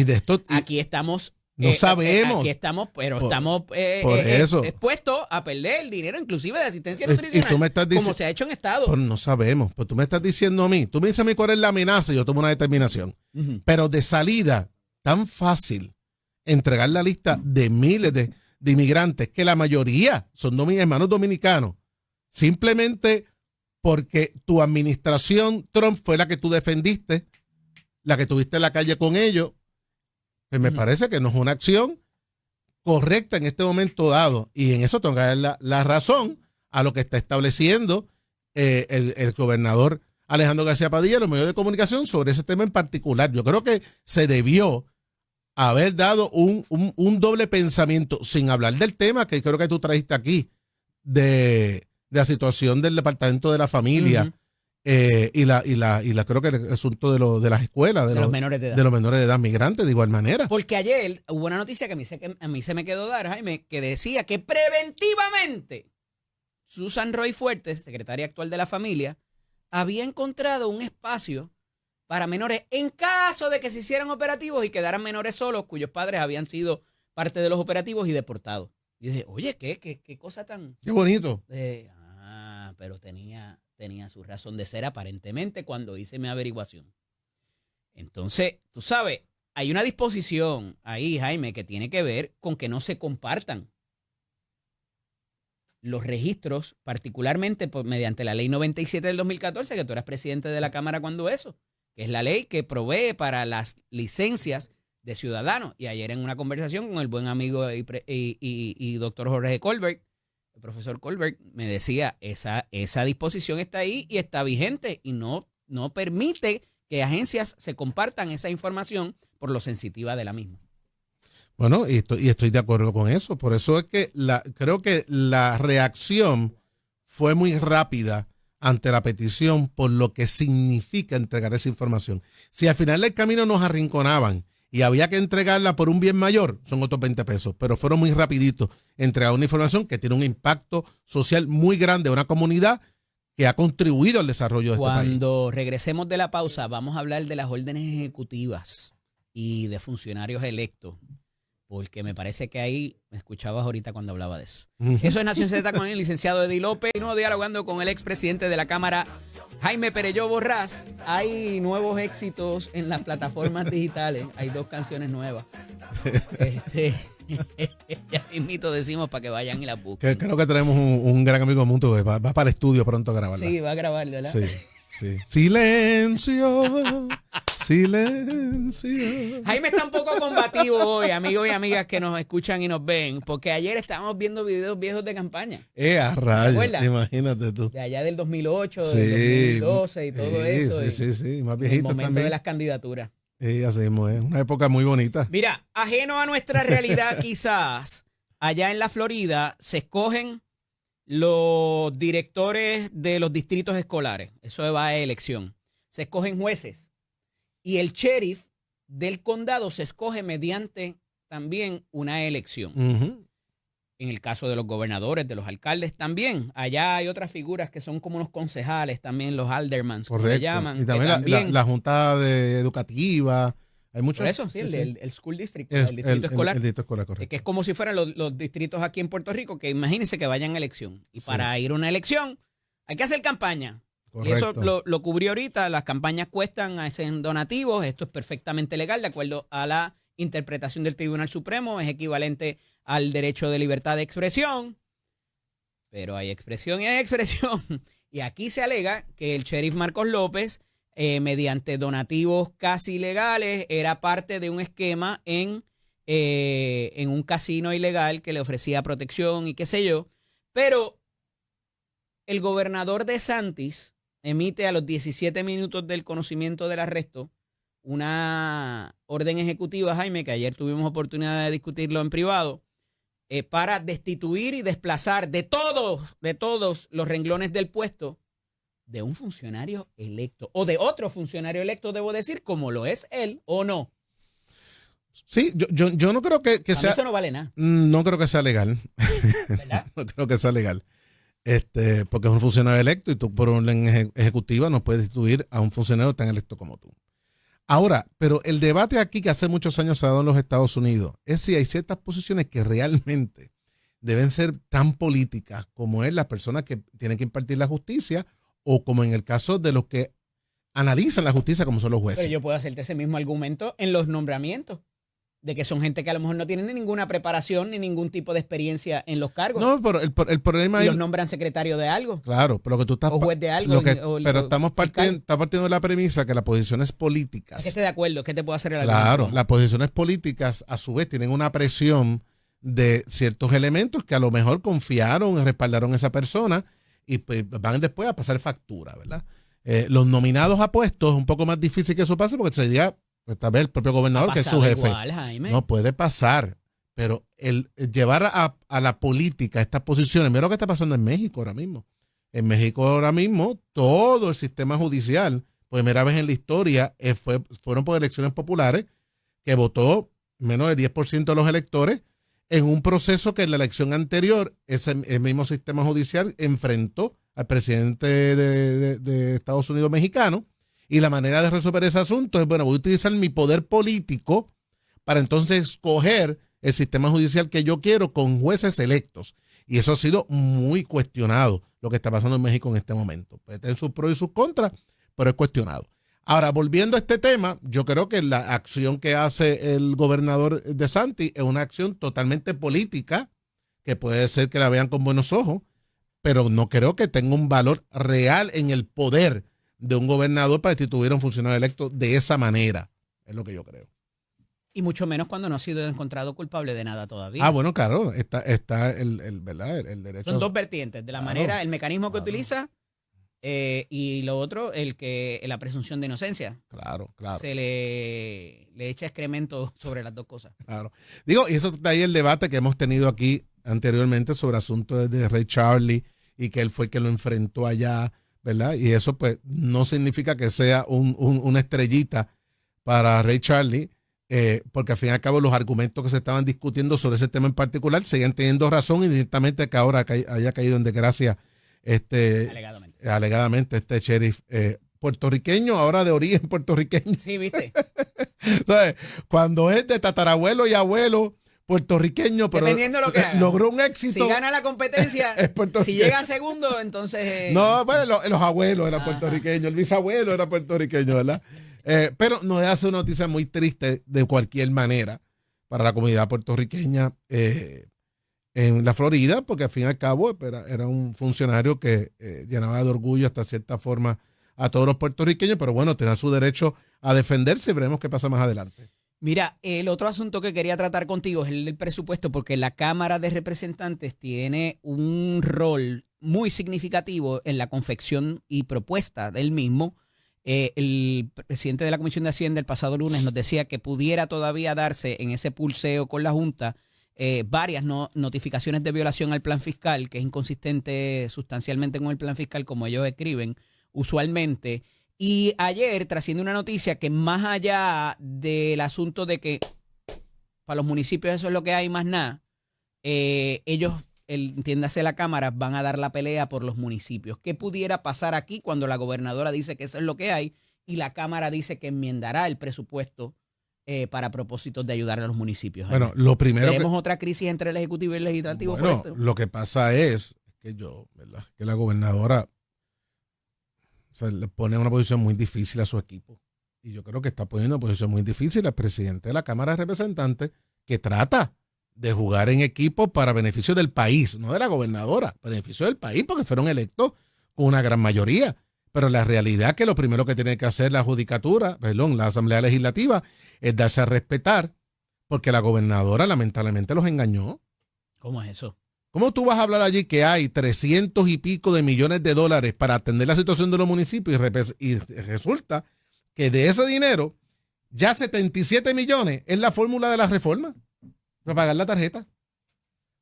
Speaker 1: Aquí estamos.
Speaker 2: No sabemos.
Speaker 1: Aquí estamos, pero estamos expuestos a perder el dinero, inclusive de asistencia nutricional,
Speaker 2: y tú me estás
Speaker 1: como se ha hecho en Estado.
Speaker 2: Pues no sabemos. Pues tú me estás diciendo a mí. Tú me dices a mí cuál es la amenaza y yo tomo una determinación. Pero de salida, tan fácil entregar la lista de miles de inmigrantes, que la mayoría son hermanos dominicanos, simplemente porque tu administración Trump fue la que tú defendiste, la que tuviste en la calle con ellos. Pues me parece que no es una acción correcta en este momento dado. Y en eso tengo que dar la razón a lo que está estableciendo el gobernador Alejandro García Padilla en los medios de comunicación sobre ese tema en particular. Yo creo que se debió haber dado un doble pensamiento, sin hablar del tema que creo que tú trajiste aquí, de la situación del Departamento de la Familia. Y creo que el asunto de las escuelas, de los menores de edad. De los menores de edad migrantes, de igual manera.
Speaker 1: Porque ayer hubo una noticia que a mí se me quedó dar, Jaime, que decía que preventivamente Susan Roy Fuertes, secretaria actual de la Familia, había encontrado un espacio para menores en caso de que se hicieran operativos y quedaran menores solos cuyos padres habían sido parte de los operativos y deportados. Y dije, oye, qué cosa tan...
Speaker 2: Qué bonito.
Speaker 1: Pero tenía su razón de ser aparentemente cuando hice mi averiguación. Entonces, tú sabes, hay una disposición ahí, Jaime, que tiene que ver con que no se compartan los registros, particularmente mediante la ley 97 del 2014, que tú eras presidente de la Cámara cuando eso, que es la ley que provee para las licencias de ciudadanos. Y ayer en una conversación con el buen amigo y doctor Jorge Colbert, el profesor Colbert, me decía, esa disposición está ahí y está vigente y no permite que agencias se compartan esa información por lo sensitiva de la misma.
Speaker 2: Bueno, y estoy de acuerdo con eso. Por eso es que creo que la reacción fue muy rápida ante la petición por lo que significa entregar esa información. Si al final del camino nos arrinconaban y había que entregarla por un bien mayor, son otros 20 pesos, pero fueron muy rapiditos entregar una información que tiene un impacto social muy grande a una comunidad que ha contribuido al desarrollo de este país.
Speaker 1: Cuando regresemos de la pausa, vamos a hablar de las órdenes ejecutivas y de funcionarios electos porque me parece que ahí me escuchabas ahorita cuando hablaba de eso.
Speaker 2: Ujú.
Speaker 1: Eso es Nación Z con el licenciado Eddie López. Y no dialogando con el expresidente de la Cámara, Jaime Perelló Borrás. Hay nuevos éxitos en las plataformas digitales. Hay 2 canciones nuevas. Ya mismito decimos para que vayan y las busquen.
Speaker 2: Creo que tenemos un gran amigo mutuo que va para el estudio pronto a grabarla.
Speaker 1: Sí, va a grabarlo, ¿verdad?
Speaker 2: Sí, sí. Silencio, silencio.
Speaker 1: Jaime está un poco combativo hoy, amigos y amigas que nos escuchan y nos ven, porque ayer estábamos viendo videos viejos de campaña.
Speaker 2: A rayos,
Speaker 1: acuerdas?
Speaker 2: imagínate tú.
Speaker 1: De allá del 2008,
Speaker 2: Sí,
Speaker 1: del 2012 y todo
Speaker 2: sí,
Speaker 1: eso.
Speaker 2: Sí, más
Speaker 1: El
Speaker 2: viejito
Speaker 1: momento
Speaker 2: también.
Speaker 1: de las candidaturas.
Speaker 2: Sí, así mismo es. Una época muy bonita.
Speaker 1: Mira, ajeno a nuestra realidad quizás, allá en la Florida se escogen los directores de los distritos escolares. Eso va a elección. Se escogen jueces. Y el sheriff del condado se escoge mediante también una elección.
Speaker 2: Ujú.
Speaker 1: En el caso de los gobernadores, de los alcaldes también. Allá hay otras figuras que son como unos concejales también, los aldermans, como le
Speaker 2: Correcto.
Speaker 1: llaman.
Speaker 2: Y
Speaker 1: que
Speaker 2: también,
Speaker 1: también
Speaker 2: la junta educativa. Hay muchos.
Speaker 1: por eso, sí, el school district,
Speaker 2: Es-
Speaker 1: el distrito escolar.
Speaker 2: El distrito escolar, correcto.
Speaker 1: Que es como si fueran los distritos aquí en Puerto Rico, que imagínense que vayan a elección. Y
Speaker 2: Sí.
Speaker 1: para ir a una elección hay que hacer campaña. Y eso
Speaker 2: Correcto.
Speaker 1: lo cubrió ahorita. Las campañas cuestan, hacen donativos. Esto es perfectamente legal de acuerdo a la interpretación del Tribunal Supremo. Es equivalente al derecho de libertad de expresión. Pero hay expresión y hay expresión. Y aquí se alega que el sheriff Marcos López, mediante donativos casi legales, era parte de un esquema en un casino ilegal que le ofrecía protección y qué sé yo. Pero el gobernador DeSantis emite a los 17 minutos del conocimiento del arresto una orden ejecutiva, Jaime, que ayer tuvimos oportunidad de discutirlo en privado, para destituir y desplazar de todos los renglones del puesto de un funcionario electo, o de otro funcionario electo, debo decir, como lo es él, o no.
Speaker 2: Sí, yo no creo que
Speaker 1: Para mí
Speaker 2: sea.
Speaker 1: eso no vale nada,
Speaker 2: No creo que sea legal.
Speaker 1: ¿verdad?
Speaker 2: No creo que sea legal. Porque es un funcionario electo y tú por orden ejecutiva no puedes destituir a un funcionario tan electo como tú. Ahora, pero el debate aquí que hace muchos años se ha dado en los Estados Unidos es si hay ciertas posiciones que realmente deben ser tan políticas como es las personas que tienen que impartir la justicia o como en el caso de los que analizan la justicia como son los jueces.
Speaker 1: Pero yo puedo hacerte ese mismo argumento en los nombramientos, de que son gente que a lo mejor no tienen ni ninguna preparación ni ningún tipo de experiencia en los cargos.
Speaker 2: No, pero el problema
Speaker 1: Y
Speaker 2: ahí.
Speaker 1: los nombran secretario de algo,
Speaker 2: Claro, pero lo que tú estás.
Speaker 1: o juez de algo.
Speaker 2: Pero estamos
Speaker 1: fiscal.
Speaker 2: partiendo de la premisa que las posiciones políticas.
Speaker 1: Es que esté de acuerdo, es que te puedo hacer el argumento.
Speaker 2: Claro, las posiciones políticas a su vez tienen una presión de ciertos elementos que a lo mejor confiaron, respaldaron a esa persona y pues van después a pasar factura, ¿verdad? Los nominados a puestos es un poco más difícil que eso pase porque sería, pues, tal vez el propio gobernador que es su
Speaker 1: Pasado
Speaker 2: jefe.
Speaker 1: igual, Jaime.
Speaker 2: No puede pasar, pero el llevar a la política estas posiciones, mira lo que está pasando en México ahora mismo. En México ahora mismo todo el sistema judicial, por primera vez en la historia, fueron por elecciones populares que votó menos de 10% de los electores en un proceso que en la elección anterior el mismo sistema judicial enfrentó al presidente de Estados Unidos mexicano. Y la manera de resolver ese asunto es, bueno, voy a utilizar mi poder político para entonces escoger el sistema judicial que yo quiero con jueces electos. Y eso ha sido muy cuestionado, lo que está pasando en México en este momento. Puede tener sus pros y sus contras, pero es cuestionado. Ahora, volviendo a este tema, yo creo que la acción que hace el gobernador DeSantis es una acción totalmente política, que puede ser que la vean con buenos ojos, pero no creo que tenga un valor real en el poder de un gobernador para destituir a un funcionario electo de esa manera. Es lo que yo creo.
Speaker 1: Y mucho menos cuando no ha sido encontrado culpable de nada todavía.
Speaker 2: Ah, bueno, claro, está ¿verdad? El derecho.
Speaker 1: Son dos vertientes, de la
Speaker 2: Claro,
Speaker 1: manera, el mecanismo que
Speaker 2: claro.
Speaker 1: utiliza y lo otro, la presunción de inocencia.
Speaker 2: Claro.
Speaker 1: Se le echa excremento sobre las dos cosas.
Speaker 2: Claro. Digo, y eso está ahí el debate que hemos tenido aquí anteriormente sobre asuntos de Ray Charlie y que él fue el que lo enfrentó allá, ¿verdad? Y eso pues no significa que sea una estrellita para Ray Charlie, porque al fin y al cabo los argumentos que se estaban discutiendo sobre ese tema en particular seguían teniendo razón indistintamente que ahora haya caído en desgracia alegadamente este sheriff puertorriqueño, ahora de origen puertorriqueño.
Speaker 1: Sí, ¿viste?
Speaker 2: ¿Sabes? Cuando es de tatarabuelo y abuelo puertorriqueño, pero
Speaker 1: dependiendo de lo que haga.
Speaker 2: logró un éxito.
Speaker 1: Si gana la competencia,
Speaker 2: es puertorriqueño.
Speaker 1: si llega a segundo, entonces...
Speaker 2: No, bueno, los abuelos eran puertorriqueños, el bisabuelo era puertorriqueño, ¿verdad? Pero nos hace una noticia muy triste de cualquier manera para la comunidad puertorriqueña en la Florida, porque al fin y al cabo era un funcionario que llenaba de orgullo hasta cierta forma a todos los puertorriqueños, pero bueno, tendrá su derecho a defenderse y veremos qué pasa más adelante.
Speaker 1: Mira, el otro asunto que quería tratar contigo es el del presupuesto, porque la Cámara de Representantes tiene un rol muy significativo en la confección y propuesta del mismo. El presidente de la Comisión de Hacienda el pasado lunes nos decía que pudiera todavía darse en ese pulseo con la Junta varias notificaciones de violación al plan fiscal, que es inconsistente sustancialmente con el plan fiscal como ellos escriben usualmente. Y ayer trasciende una noticia que más allá del asunto de que para los municipios eso es lo que hay más nada, ellos, entiéndase la Cámara, van a dar la pelea por los municipios. ¿Qué pudiera pasar aquí cuando la gobernadora dice que eso es lo que hay y la Cámara dice que enmendará el presupuesto para propósitos de ayudar a los municipios?
Speaker 2: Bueno, lo primero
Speaker 1: ¿Tenemos otra crisis entre el Ejecutivo y el Legislativo?
Speaker 2: Bueno,
Speaker 1: por esto?
Speaker 2: lo que pasa es que ¿verdad? Que la gobernadora le pone una posición muy difícil a su equipo. Y yo creo que está poniendo una posición muy difícil al presidente de la Cámara de Representantes, que trata de jugar en equipo para beneficio del país, no de la gobernadora, beneficio del país, porque fueron electos con una gran mayoría. Pero la realidad es que lo primero que tiene que hacer la la Asamblea Legislativa, es darse a respetar, porque la gobernadora lamentablemente los engañó.
Speaker 1: ¿Cómo es eso?
Speaker 2: ¿Cómo tú vas a hablar allí que hay 300 y pico de millones de dólares para atender la situación de los municipios y resulta que de ese dinero ya 77 millones es la fórmula de la reforma para pagar la tarjeta?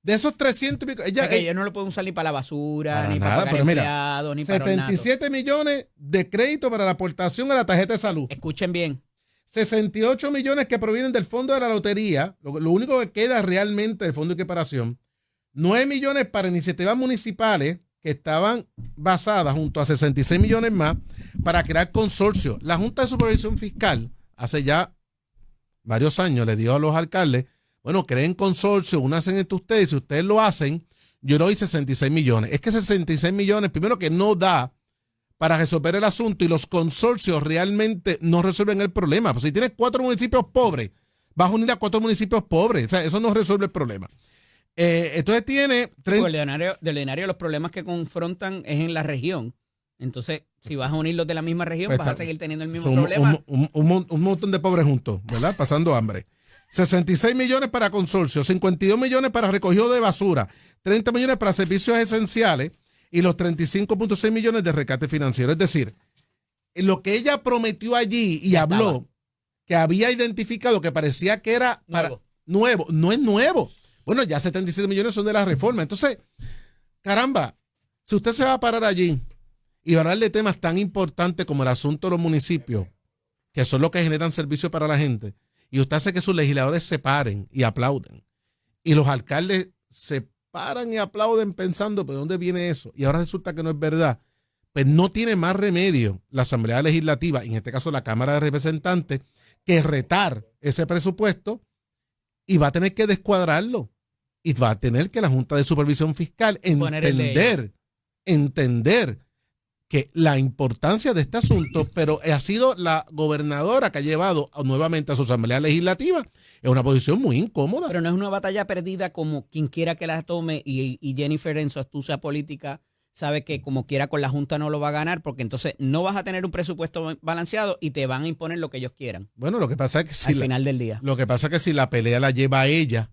Speaker 2: De esos 300 y pico...
Speaker 1: Ellos no lo pueden usar ni para la basura, ni
Speaker 2: nada,
Speaker 1: para pagar
Speaker 2: pero
Speaker 1: empleados, ni para
Speaker 2: 77 millones de crédito para la aportación a la tarjeta de salud.
Speaker 1: Escuchen bien.
Speaker 2: 68 millones que provienen del fondo de la lotería, lo único que queda realmente del fondo de equiparación. 9 millones para iniciativas municipales que estaban basadas junto a 66 millones más para crear consorcios. La Junta de Supervisión Fiscal hace ya varios años le dio a los alcaldes, bueno, creen consorcios, únanse entre ustedes, si ustedes lo hacen, yo le doy 66 millones. Es que 66 millones, primero que no da para resolver el asunto y los consorcios realmente no resuelven el problema. Pues si tienes 4 municipios pobres, vas a unir a 4 municipios pobres. O sea, eso no resuelve el problema. Entonces tiene...
Speaker 1: De ordinario los problemas que confrontan es en la región. Entonces, si vas a unirlos de la misma región, vas a seguir teniendo el mismo problema.
Speaker 2: Un montón de pobres juntos, ¿verdad? Pasando hambre. 66 millones para consorcios, 52 millones para recogido de basura, 30 millones para servicios esenciales y los 35.6 millones de rescate financiero. Es decir, lo que ella prometió allí y habló, que había identificado que parecía que era nuevo, no es nuevo. Bueno, ya 77 millones son de la reforma. Entonces, caramba, si usted se va a parar allí y va a hablar de temas tan importantes como el asunto de los municipios, que son los que generan servicios para la gente, y usted hace que sus legisladores se paren y aplauden, y los alcaldes se paran y aplauden pensando, ¿pero dónde viene eso? Y ahora resulta que no es verdad. Pues no tiene más remedio la Asamblea Legislativa, y en este caso la Cámara de Representantes, que retar ese presupuesto y va a tener que descuadrarlo. Y va a tener que la Junta de Supervisión Fiscal entender que la importancia de este asunto, pero ha sido la gobernadora que ha llevado nuevamente a su Asamblea Legislativa en una posición muy incómoda.
Speaker 1: Pero no es una batalla perdida como quien quiera que la tome y Jennifer en su astucia política sabe que como quiera con la Junta no lo va a ganar porque entonces no vas a tener un presupuesto balanceado y te van a imponer lo que ellos quieran.
Speaker 2: Bueno, lo que pasa es que
Speaker 1: al final del día.
Speaker 2: Lo que pasa es que si la pelea la lleva a ella,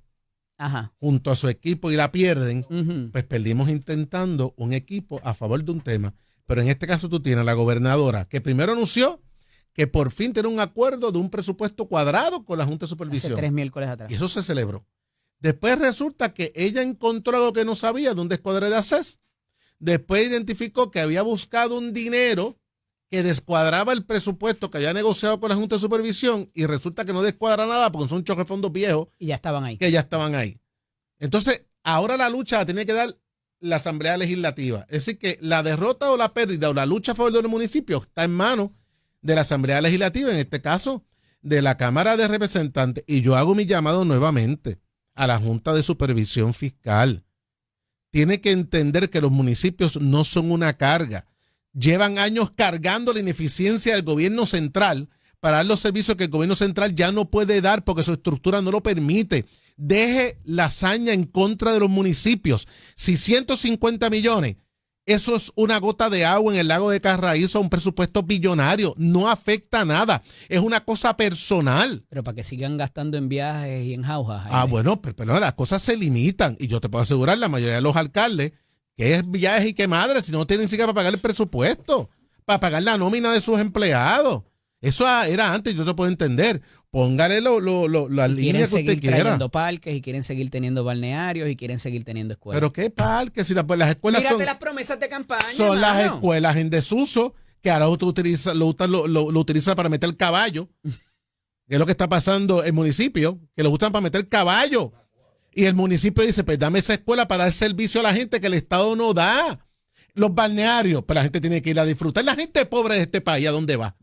Speaker 2: junto a su equipo y la pierden, pues perdimos intentando un equipo a favor de un tema. Pero en este caso tú tienes a la gobernadora que primero anunció que por fin tiene un acuerdo de un presupuesto cuadrado con la Junta de Supervisión.
Speaker 1: Hace 3 miércoles atrás.
Speaker 2: Y eso se celebró. Después resulta que ella encontró algo que no sabía de un descuadre de ACES. Después identificó que había buscado un dinero que descuadraba el presupuesto que había negociado con la Junta de Supervisión y resulta que no descuadra nada porque son chorros de fondos viejos.
Speaker 1: Y ya estaban ahí.
Speaker 2: Que ya estaban ahí. Entonces, ahora la lucha la tiene que dar la Asamblea Legislativa. Es decir, que la derrota o la pérdida o la lucha a favor de los municipios está en manos de la Asamblea Legislativa, en este caso de la Cámara de Representantes. Y yo hago mi llamado nuevamente a la Junta de Supervisión Fiscal. Tiene que entender que los municipios no son una carga. Llevan años cargando la ineficiencia del gobierno central para dar los servicios que el gobierno central ya no puede dar porque su estructura no lo permite. Deje la hazaña en contra de los municipios. Si 150 millones, eso es una gota de agua en el lago de Carraízo, un presupuesto billonario, no afecta nada, es una cosa personal.
Speaker 1: Pero para que sigan gastando en viajes y en jaujas.
Speaker 2: Bueno, pero las cosas se limitan y yo te puedo asegurar, la mayoría de los alcaldes, que es viajes y que madre, si no tienen ni siquiera para pagar el presupuesto, para pagar la nómina de sus empleados. Eso era antes, yo te puedo entender. Póngale la línea que usted quiera. Quieren seguir
Speaker 1: trayendo parques y quieren seguir teniendo balnearios y quieren seguir teniendo escuelas.
Speaker 2: ¿Pero qué parques? Si las escuelas
Speaker 1: Mírate
Speaker 2: son...
Speaker 1: las promesas de campaña,
Speaker 2: son
Speaker 1: mano.
Speaker 2: Las escuelas en desuso, que ahora lo utiliza para meter caballo. Que es lo que está pasando en el municipio, que lo usan para meter caballo. Y el municipio dice, pues dame esa escuela para dar servicio a la gente que el Estado no da. Los balnearios, pues la gente tiene que ir a disfrutar. La gente pobre de este país, ¿a dónde va?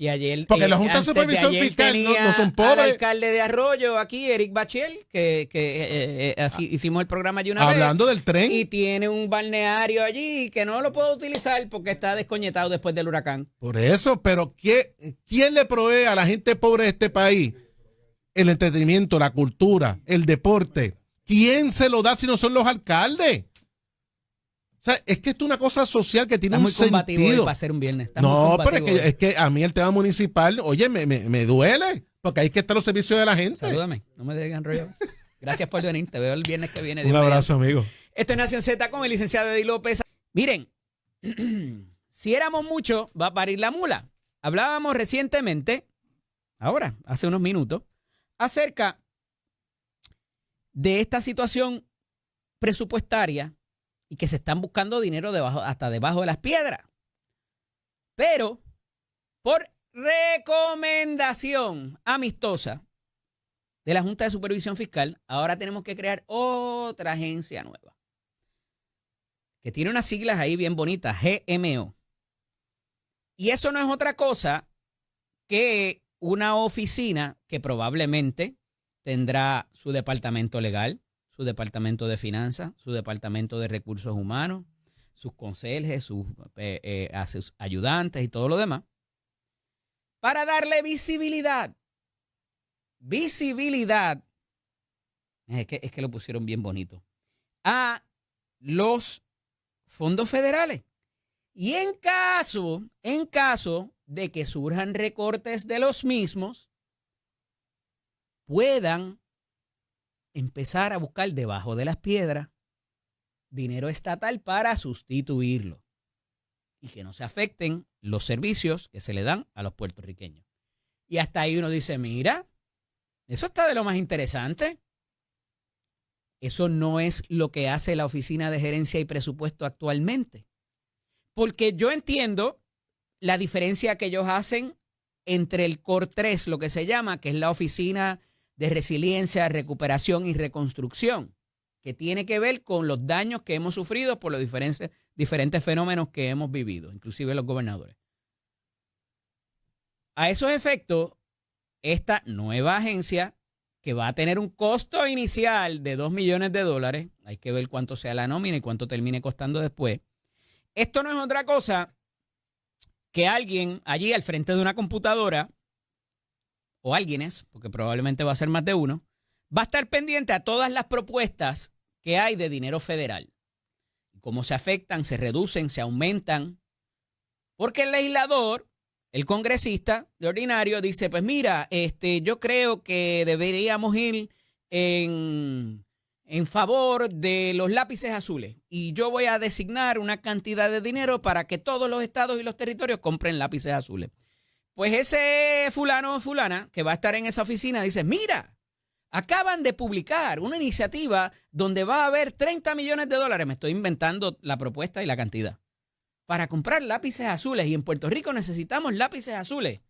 Speaker 1: Y ayer,
Speaker 2: porque la Junta de Supervisión Fiscal no son pobres.
Speaker 1: El alcalde de Arroyo aquí, Eric Bachel, que así hicimos el programa allí una vez.
Speaker 2: Hablando del tren.
Speaker 1: Y tiene un balneario allí que no lo puedo utilizar porque está desconectado después del huracán.
Speaker 2: Por eso, pero ¿quién le provee a la gente pobre de este país el entretenimiento, la cultura, el deporte? ¿Quién se lo da si no son los alcaldes? O sea, es que esto es una cosa social que tiene un sentido. Está muy combativo
Speaker 1: para hacer un viernes.
Speaker 2: No, pero es que a mí el tema municipal, oye, me duele, porque hay que estar los servicios de la gente.
Speaker 1: Salúdame, no me dejes enrollado. Gracias por venir, te veo el viernes que viene.
Speaker 2: Un abrazo, amigo.
Speaker 1: Esto es Nación Z con el licenciado Eddie López. Miren, si éramos muchos, va a parir la mula. Hablábamos recientemente, ahora, hace unos minutos, acerca de esta situación presupuestaria y que se están buscando dinero hasta debajo de las piedras. Pero, por recomendación amistosa de la Junta de Supervisión Fiscal, ahora tenemos que crear otra agencia nueva, que tiene unas siglas ahí bien bonitas, GMO. Y eso no es otra cosa que una oficina que probablemente tendrá su departamento legal, su departamento de finanzas, su departamento de recursos humanos, sus conserjes, sus ayudantes y todo lo demás, para darle visibilidad. Visibilidad, es que lo pusieron bien bonito, a los fondos federales. Y en caso de que surjan recortes de los mismos, puedan empezar a buscar debajo de las piedras dinero estatal para sustituirlo y que no se afecten los servicios que se le dan a los puertorriqueños. Y hasta ahí uno dice, mira, eso está de lo más interesante. Eso no es lo que hace la Oficina de Gerencia y Presupuesto actualmente. Porque yo entiendo la diferencia que ellos hacen entre el Core 3, lo que se llama, que es la Oficina de Resiliencia, Recuperación y Reconstrucción, que tiene que ver con los daños que hemos sufrido por los diferentes fenómenos que hemos vivido, inclusive los gobernadores. A esos efectos, esta nueva agencia, que va a tener un costo inicial de $2 millones, hay que ver cuánto sea la nómina y cuánto termine costando después. Esto no es otra cosa que alguien allí al frente de una computadora, o alguienes, porque probablemente va a ser más de uno, va a estar pendiente a todas las propuestas que hay de dinero federal. Cómo se afectan, se reducen, se aumentan. Porque el legislador, el congresista de ordinario, dice, pues mira, yo creo que deberíamos ir en favor de los lápices azules. Y yo voy a designar una cantidad de dinero para que todos los estados y los territorios compren lápices azules. Pues ese fulano o fulana que va a estar en esa oficina dice, mira, acaban de publicar una iniciativa donde va a haber $30 millones. Me estoy inventando la propuesta y la cantidad. Para comprar lápices azules. Y en Puerto Rico necesitamos lápices azules.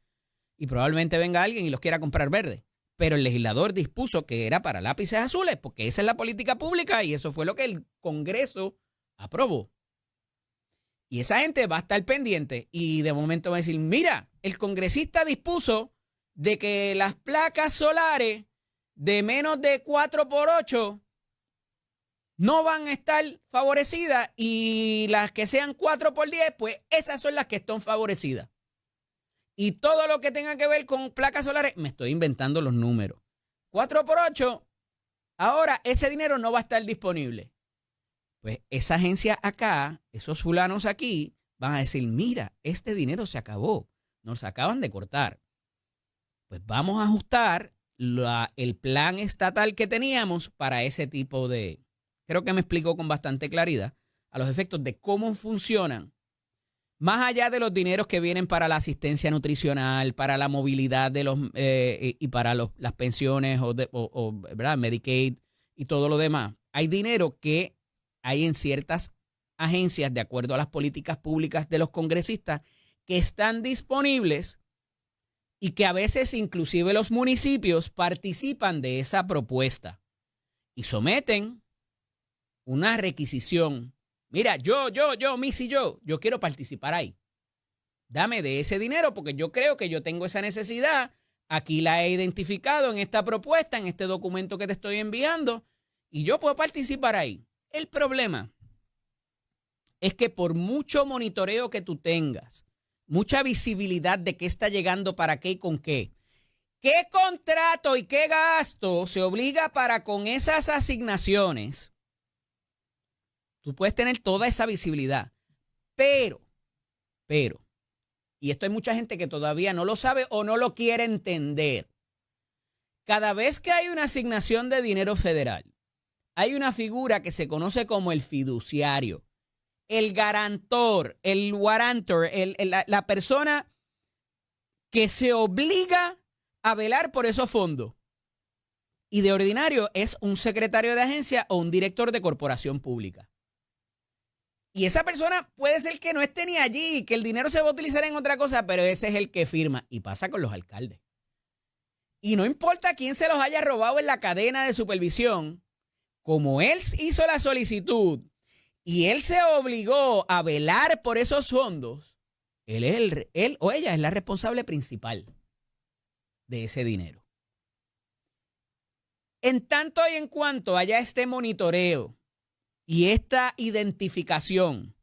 Speaker 1: Y probablemente venga alguien y los quiera comprar verdes. Pero el legislador dispuso que era para lápices azules porque esa es la política pública y eso fue lo que el Congreso aprobó. Y esa gente va a estar pendiente y de momento va a decir, mira, el congresista dispuso de que las placas solares de menos de 4x8 no van a estar favorecidas y las que sean 4x10, pues esas son las que están favorecidas. Y todo lo que tenga que ver con placas solares, me estoy inventando los números. 4x8, ahora ese dinero no va a estar disponible. Pues esa agencia acá, esos fulanos aquí, van a decir, mira, este dinero se acabó, nos acaban de cortar. Pues vamos a ajustar el plan estatal que teníamos para ese tipo de... Creo que me explicó con bastante claridad a los efectos de cómo funcionan. Más allá de los dineros que vienen para la asistencia nutricional, para la movilidad de los y para las pensiones ¿verdad? Medicaid y todo lo demás, hay dinero que hay en ciertas agencias, de acuerdo a las políticas públicas de los congresistas, que están disponibles y que a veces inclusive los municipios participan de esa propuesta y someten una requisición. Mira, yo quiero participar ahí. Dame de ese dinero porque yo creo que yo tengo esa necesidad. Aquí la he identificado en esta propuesta, en este documento que te estoy enviando, y yo puedo participar ahí. El problema es que por mucho monitoreo que tú tengas, mucha visibilidad de qué está llegando para qué y con qué contrato y qué gasto se obliga para con esas asignaciones, tú puedes tener toda esa visibilidad, pero, y esto hay mucha gente que todavía no lo sabe o no lo quiere entender. Cada vez que hay una asignación de dinero federal, hay una figura que se conoce como el fiduciario, el garantor, el guarantor, la persona que se obliga a velar por esos fondos. Y de ordinario es un secretario de agencia o un director de corporación pública. Y esa persona puede ser que no esté ni allí, que el dinero se va a utilizar en otra cosa, pero ese es el que firma. Y pasa con los alcaldes. Y no importa quién se los haya robado en la cadena de supervisión, como él hizo la solicitud y él se obligó a velar por esos fondos, él o ella es la responsable principal de ese dinero. En tanto y en cuanto haya este monitoreo y esta identificación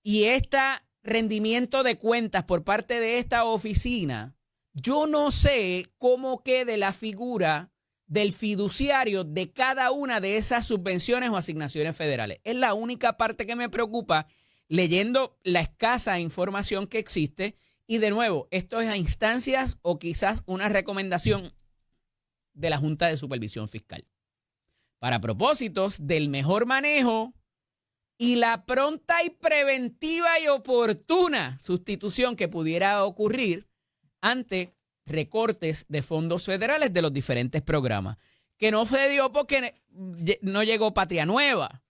Speaker 1: y este rendimiento de cuentas por parte de esta oficina, yo no sé cómo quede la figura del fiduciario de cada una de esas subvenciones o asignaciones federales. Es la única parte que me preocupa leyendo la escasa información que existe. Y de nuevo, esto es a instancias o quizás una recomendación de la Junta de Supervisión Fiscal para propósitos del mejor manejo y la pronta y preventiva y oportuna sustitución que pudiera ocurrir ante recortes de fondos federales de los diferentes programas. Que no se dio porque no llegó Patria Nueva.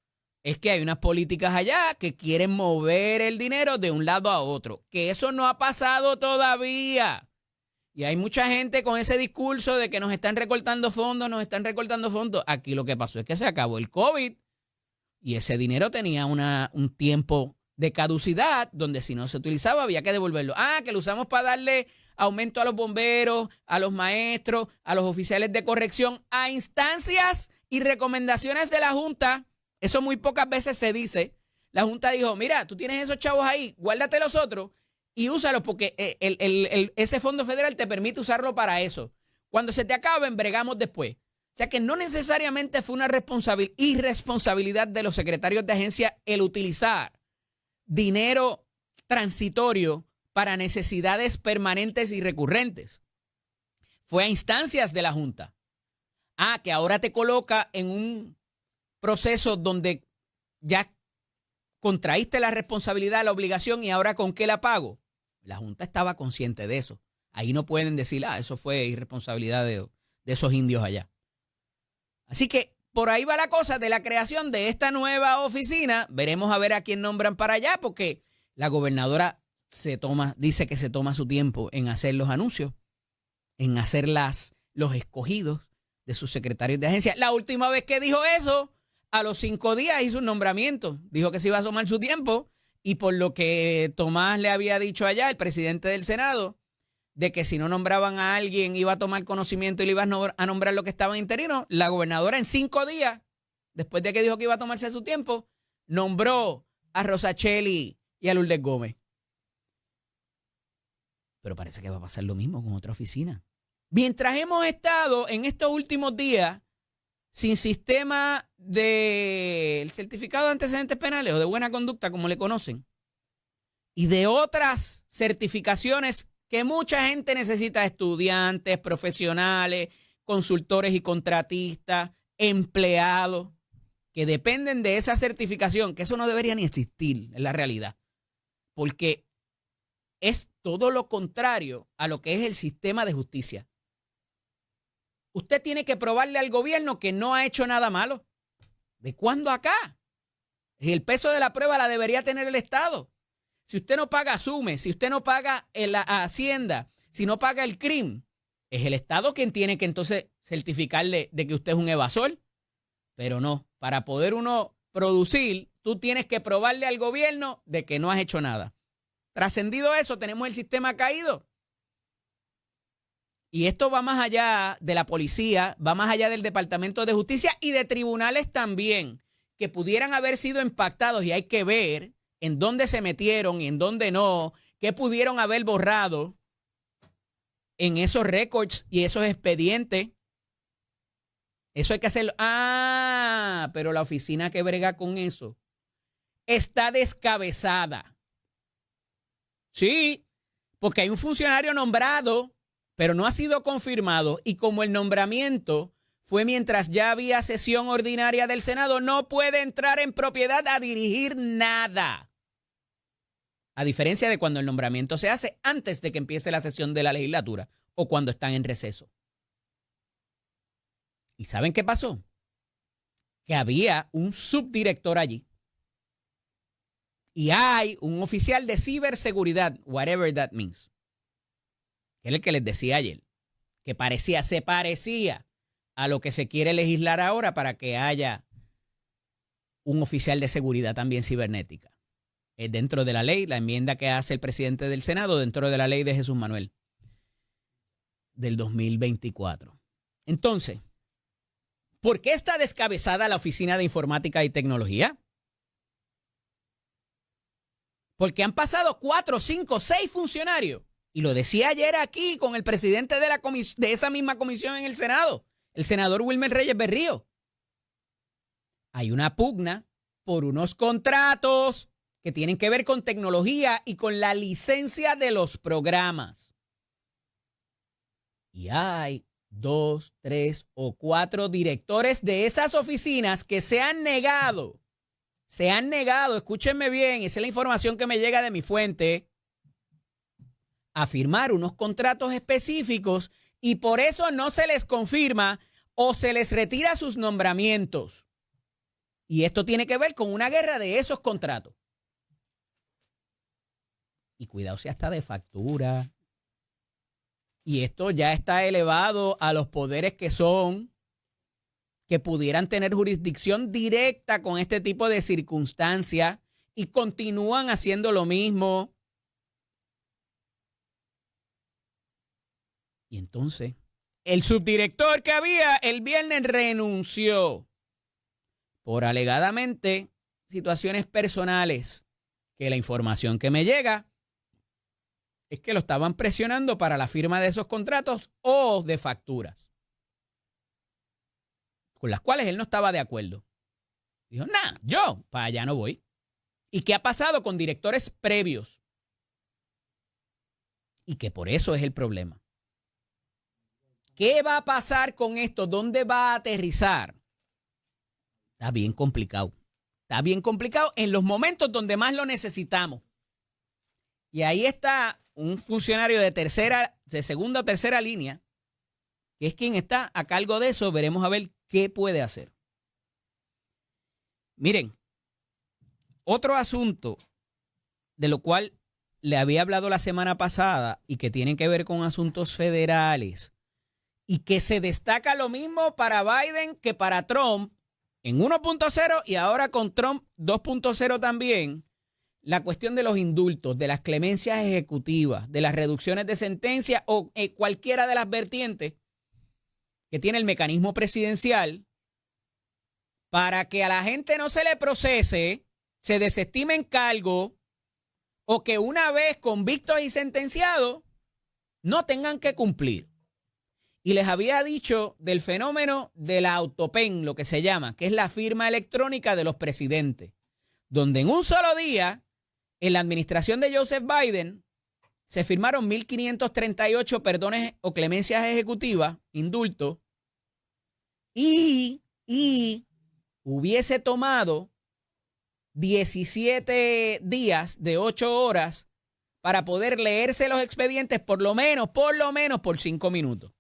Speaker 1: Es que hay unas políticas allá que quieren mover el dinero de un lado a otro. Que eso no ha pasado todavía. Y hay mucha gente con ese discurso de que nos están recortando fondos, Aquí lo que pasó es que se acabó el COVID y ese dinero tenía un tiempo de caducidad donde si no se utilizaba había que devolverlo. Que lo usamos para darle aumento a los bomberos, a los maestros, a los oficiales de corrección, a instancias y recomendaciones de la Junta. Eso muy pocas veces se dice. La Junta dijo, mira, tú tienes esos chavos ahí, guárdate los otros y úsalos porque ese fondo federal te permite usarlo para eso. Cuando se te acaben, bregamos después. O sea que no necesariamente fue una irresponsabilidad de los secretarios de agencia el utilizar dinero transitorio para necesidades permanentes y recurrentes. Fue a instancias de la Junta. Que ahora te coloca en un proceso donde ya contraíste la responsabilidad, la obligación y ahora ¿con qué la pago? La Junta estaba consciente de eso. Ahí no pueden decir, eso fue irresponsabilidad de esos indios allá. Así que por ahí va la cosa de la creación de esta nueva oficina. Veremos a ver a quién nombran para allá, porque la gobernadora dice que se toma su tiempo en hacer los anuncios, en hacer los escogidos de sus secretarios de agencia. La última vez que dijo eso, a los 5 días hizo un nombramiento. Dijo que se iba a tomar su tiempo y por lo que Tomás le había dicho allá, el presidente del Senado, de que si no nombraban a alguien iba a tomar conocimiento y le iban a nombrar lo que estaba interino, la gobernadora en 5 días, después de que dijo que iba a tomarse su tiempo, nombró a Rosacheli y a Lourdes Gómez. Pero parece que va a pasar lo mismo con otra oficina. Mientras hemos estado en estos últimos días sin sistema del certificado de antecedentes penales o de buena conducta, como le conocen, y de otras certificaciones que mucha gente necesita, estudiantes, profesionales, consultores y contratistas, empleados, que dependen de esa certificación, que eso no debería ni existir en la realidad, porque es todo lo contrario a lo que es el sistema de justicia. Usted tiene que probarle al gobierno que no ha hecho nada malo. ¿De cuándo acá? Y el peso de la prueba la debería tener el Estado. Si usted no paga SUME, si usted no paga la Hacienda, si no paga el CRIM, es el Estado quien tiene que entonces certificarle de que usted es un evasor. Pero no, para poder uno producir, tú tienes que probarle al gobierno de que no has hecho nada. Trascendido eso, tenemos el sistema caído. Y esto va más allá de la policía, va más allá del Departamento de Justicia y de tribunales también, que pudieran haber sido impactados, y hay que ver en dónde se metieron y en dónde no, qué pudieron haber borrado en esos récords y esos expedientes. Eso hay que hacerlo. Ah, pero la oficina que brega con eso está descabezada. Sí, porque hay un funcionario nombrado, pero no ha sido confirmado, y como el nombramiento fue mientras ya había sesión ordinaria del Senado, no puede entrar en propiedad a dirigir nada. A diferencia de cuando el nombramiento se hace antes de que empiece la sesión de la legislatura o cuando están en receso. ¿Y saben qué pasó? Que había un subdirector allí. Y hay un oficial de ciberseguridad, whatever that means. Que es el que les decía ayer, que se parecía a lo que se quiere legislar ahora para que haya un oficial de seguridad también cibernética. Es dentro de la ley, la enmienda que hace el presidente del Senado, dentro de la ley de Jesús Manuel del 2024. Entonces, ¿por qué está descabezada la Oficina de Informática y Tecnología? Porque han pasado 4, 5, 6 funcionarios. Y lo decía ayer aquí con el presidente de esa misma comisión en el Senado, el senador Wilmer Reyes Berrío. Hay una pugna por unos contratos que tienen que ver con tecnología y con la licencia de los programas. Y hay 2, 3 o 4 directores de esas oficinas que se han negado, escúchenme bien, esa es la información que me llega de mi fuente, a firmar unos contratos específicos, y por eso no se les confirma o se les retira sus nombramientos. Y esto tiene que ver con una guerra de esos contratos. Y cuidado si hasta de factura. Y esto ya está elevado a los poderes que pudieran tener jurisdicción directa con este tipo de circunstancias, y continúan haciendo lo mismo. Y entonces, el subdirector que había el viernes renunció por alegadamente situaciones personales, que la información que me llega es que lo estaban presionando para la firma de esos contratos o de facturas, con las cuales él no estaba de acuerdo. Dijo, yo para allá no voy. ¿Y qué ha pasado con directores previos? Y que por eso es el problema. ¿Qué va a pasar con esto? ¿Dónde va a aterrizar? Está bien complicado. Está bien complicado en los momentos donde más lo necesitamos. Y ahí está un funcionario de segunda o tercera línea, que es quien está a cargo de eso. Veremos a ver qué puede hacer. Miren, otro asunto de lo cual le había hablado la semana pasada y que tiene que ver con asuntos federales, y que se destaca lo mismo para Biden que para Trump en 1.0 y ahora con Trump 2.0 también, la cuestión de los indultos, de las clemencias ejecutivas, de las reducciones de sentencia o cualquiera de las vertientes que tiene el mecanismo presidencial para que a la gente no se le procese, se desestime en cargo o que una vez convictos y sentenciados no tengan que cumplir. Y les había dicho del fenómeno de la autopen, lo que se llama, que es la firma electrónica de los presidentes, donde en un solo día, en la administración de Joseph Biden, se firmaron 1.538 perdones o clemencias ejecutivas, indultos, y hubiese tomado 17 días de 8 horas para poder leerse los expedientes por lo menos por 5 minutos.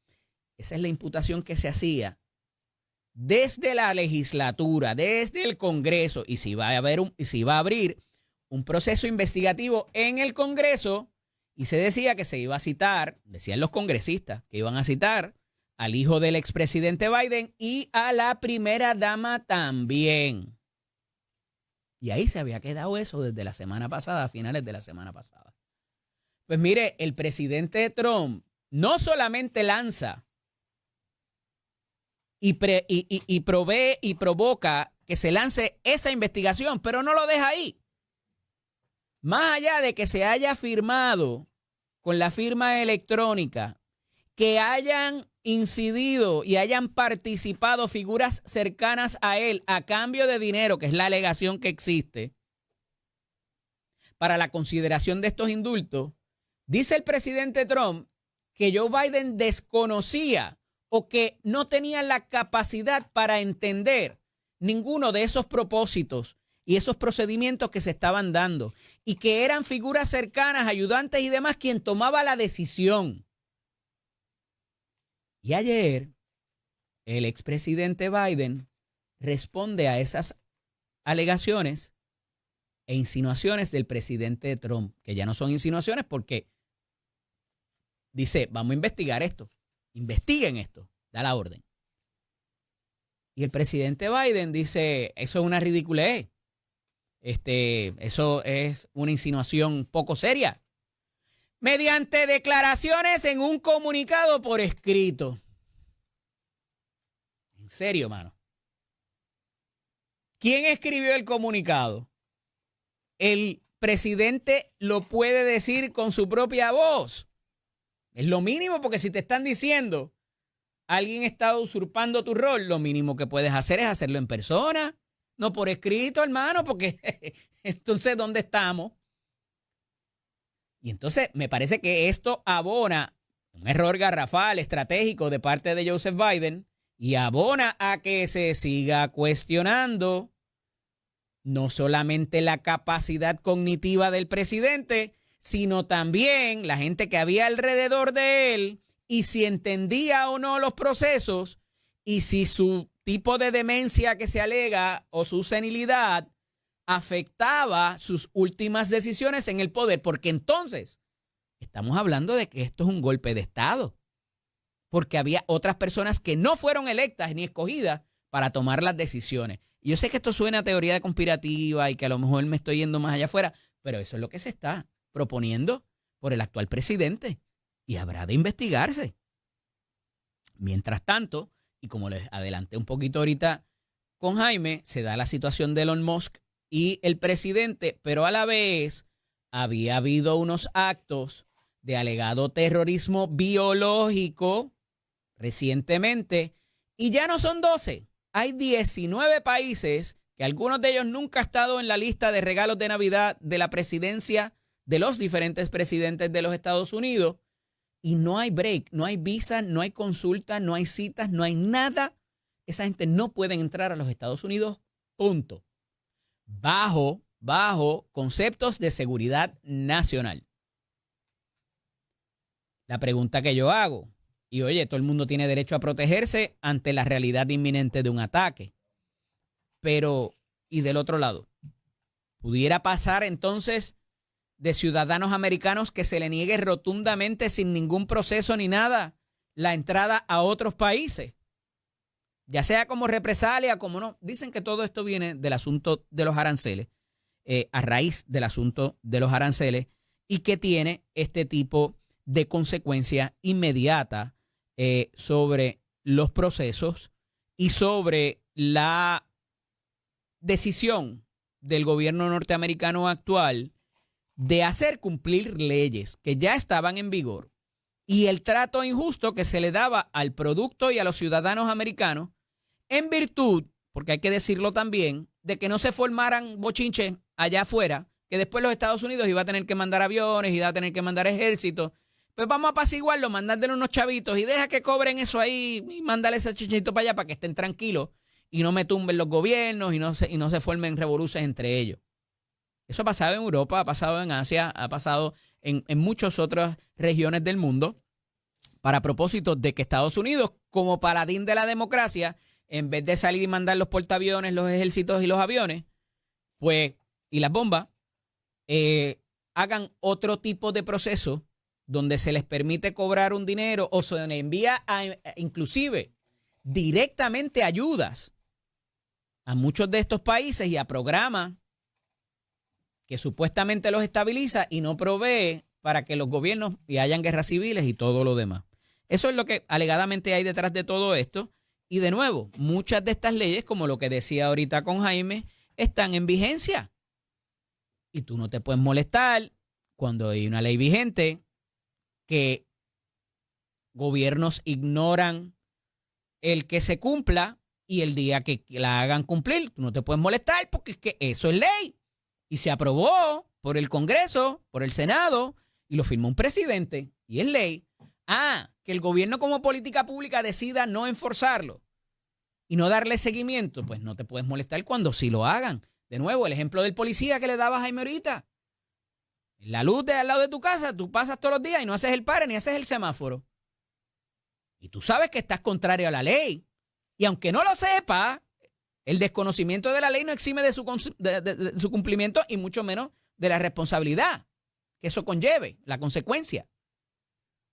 Speaker 1: Esa es la imputación que se hacía desde la legislatura, desde el Congreso, y si va a abrir un proceso investigativo en el Congreso, y se decía que se iba a citar, decían los congresistas, que iban a citar al hijo del expresidente Biden y a la primera dama también. Y ahí se había quedado eso desde la semana pasada, a finales de la semana pasada. Pues mire, el presidente Trump no solamente lanza y provee y provoca que se lance esa investigación, pero no lo deja ahí. Más allá de que se haya firmado con la firma electrónica, que hayan incidido y hayan participado figuras cercanas a él a cambio de dinero, que es la alegación que existe, para la consideración de estos indultos, dice el presidente Trump que Joe Biden desconocía o que no tenía la capacidad para entender ninguno de esos propósitos y esos procedimientos que se estaban dando y que eran figuras cercanas, ayudantes y demás quien tomaba la decisión. Y ayer el expresidente Biden responde a esas alegaciones e insinuaciones del presidente Trump, que ya no son insinuaciones porque dice, vamos a investigar esto. Investiguen esto, da la orden. Y el presidente Biden dice, eso es una ridiculez. Eso es una insinuación poco seria. Mediante declaraciones en un comunicado por escrito. En serio, mano. ¿Quién escribió el comunicado? El presidente lo puede decir con su propia voz. Es lo mínimo, porque si te están diciendo alguien está usurpando tu rol, lo mínimo que puedes hacer es hacerlo en persona, no por escrito, hermano, porque entonces, ¿dónde estamos? Y entonces me parece que esto abona un error garrafal, estratégico de parte de Joseph Biden y abona a que se siga cuestionando no solamente la capacidad cognitiva del presidente, sino también la gente que había alrededor de él y si entendía o no los procesos y si su tipo de demencia que se alega o su senilidad afectaba sus últimas decisiones en el poder, porque entonces estamos hablando de que esto es un golpe de Estado, porque había otras personas que no fueron electas ni escogidas para tomar las decisiones. Y yo sé que esto suena a teoría conspirativa y que a lo mejor me estoy yendo más allá afuera, pero eso es lo que se está proponiendo por el actual presidente y habrá de investigarse. Mientras tanto, y como les adelanté un poquito ahorita con Jaime, se da la situación de Elon Musk y el presidente, pero a la vez había habido unos actos de alegado terrorismo biológico recientemente y ya no son 12, hay 19 países que algunos de ellos nunca han estado en la lista de regalos de Navidad de la presidencia de los diferentes presidentes de los Estados Unidos y no hay break, no hay visa, no hay consulta, no hay citas, no hay nada. Esa gente no puede entrar a los Estados Unidos, punto. Bajo conceptos de seguridad nacional. La pregunta que yo hago, y oye, todo el mundo tiene derecho a protegerse ante la realidad inminente de un ataque, pero, y del otro lado, ¿pudiera pasar entonces de ciudadanos americanos que se le niegue rotundamente sin ningún proceso ni nada la entrada a otros países? Ya sea como represalia, como no. Dicen que todo esto viene del asunto de los aranceles. a raíz del asunto de los aranceles y que tiene este tipo de consecuencia inmediata sobre los procesos y sobre la decisión del gobierno norteamericano actual de hacer cumplir leyes que ya estaban en vigor y el trato injusto que se le daba al producto y a los ciudadanos americanos en virtud, porque hay que decirlo también, de que no se formaran bochinches allá afuera, que después los Estados Unidos iba a tener que mandar aviones, iba a tener que mandar ejércitos. Pues vamos a apaciguarlo, mandándole unos chavitos y deja que cobren eso ahí y mándale ese chichito para allá para que estén tranquilos y no me tumben los gobiernos y no se formen revoluciones entre ellos. Eso ha pasado en Europa, ha pasado en Asia, ha pasado en muchas otras regiones del mundo para propósito de que Estados Unidos, como paladín de la democracia, en vez de salir y mandar los portaaviones, los ejércitos y los aviones, pues, y las bombas, hagan otro tipo de proceso donde se les permite cobrar un dinero o se les envía inclusive directamente ayudas a muchos de estos países y a programas que supuestamente los estabiliza y no provee para que los gobiernos y hayan guerras civiles y todo lo demás. Eso es lo que alegadamente hay detrás de todo esto. Y de nuevo, muchas de estas leyes, como lo que decía ahorita con Jaime, están en vigencia. Y tú no te puedes molestar cuando hay una ley vigente que gobiernos ignoran el que se cumpla y el día que la hagan cumplir, tú no te puedes molestar porque es que eso es ley. Y se aprobó por el Congreso, por el Senado, y lo firmó un presidente, y es ley. Que el gobierno como política pública decida no enforzarlo y no darle seguimiento, pues no te puedes molestar cuando sí lo hagan. De nuevo, el ejemplo del policía que le daba a Jaime ahorita. La luz de al lado de tu casa, tú pasas todos los días y no haces el pare ni haces el semáforo. Y tú sabes que estás contrario a la ley. Y aunque no lo sepas, el desconocimiento de la ley no exime de su cumplimiento y mucho menos de la responsabilidad que eso conlleve, la consecuencia.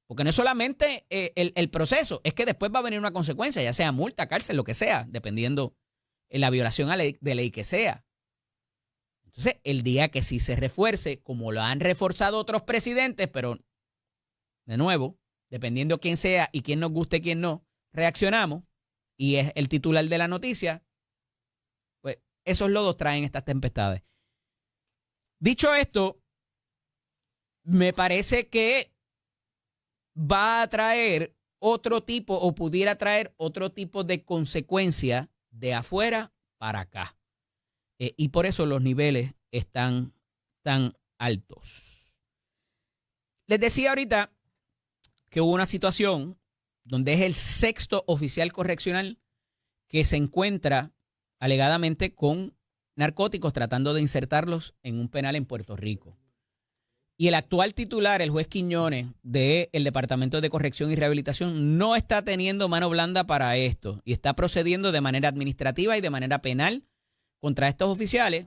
Speaker 1: Porque no es solamente el proceso, es que después va a venir una consecuencia, ya sea multa, cárcel, lo que sea, dependiendo de la violación de ley que sea. Entonces, el día que sí se refuerce, como lo han reforzado otros presidentes, pero de nuevo, dependiendo quién sea y quién nos guste y quién no, reaccionamos, y es el titular de la noticia, pues esos lodos traen estas tempestades. Dicho esto, me parece que va a traer otro tipo o pudiera traer otro tipo de consecuencia de afuera para acá. Y por eso los niveles están tan altos. Les decía ahorita que hubo una situación donde es el 6º oficial correccional que se encuentra alegadamente con narcóticos tratando de insertarlos en un penal en Puerto Rico. Y el actual titular, el juez Quiñones, del Departamento de Corrección y Rehabilitación, no está teniendo mano blanda para esto y está procediendo de manera administrativa y de manera penal contra estos oficiales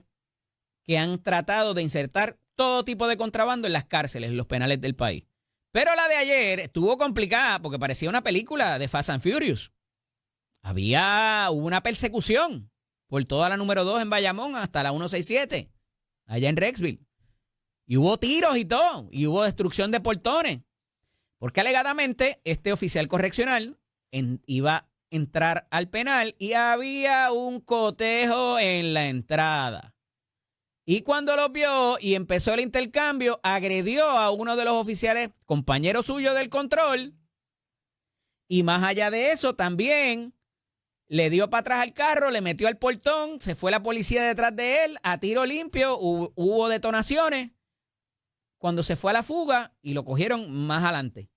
Speaker 1: que han tratado de insertar todo tipo de contrabando en las cárceles, en los penales del país. Pero la de ayer estuvo complicada porque parecía una película de Fast and Furious. Hubo una persecución por toda la número 2 en Bayamón hasta la 167, allá en Rexville. Y hubo tiros y todo, y hubo destrucción de portones. Porque alegadamente este oficial correccional iba a entrar al penal y había un cotejo en la entrada. Y cuando lo vio y empezó el intercambio, agredió a uno de los oficiales, compañero suyo del control. Y más allá de eso, también le dio para atrás al carro, le metió al portón, se fue la policía detrás de él, a tiro limpio, hubo detonaciones. Cuando se fue a la fuga y lo cogieron más adelante,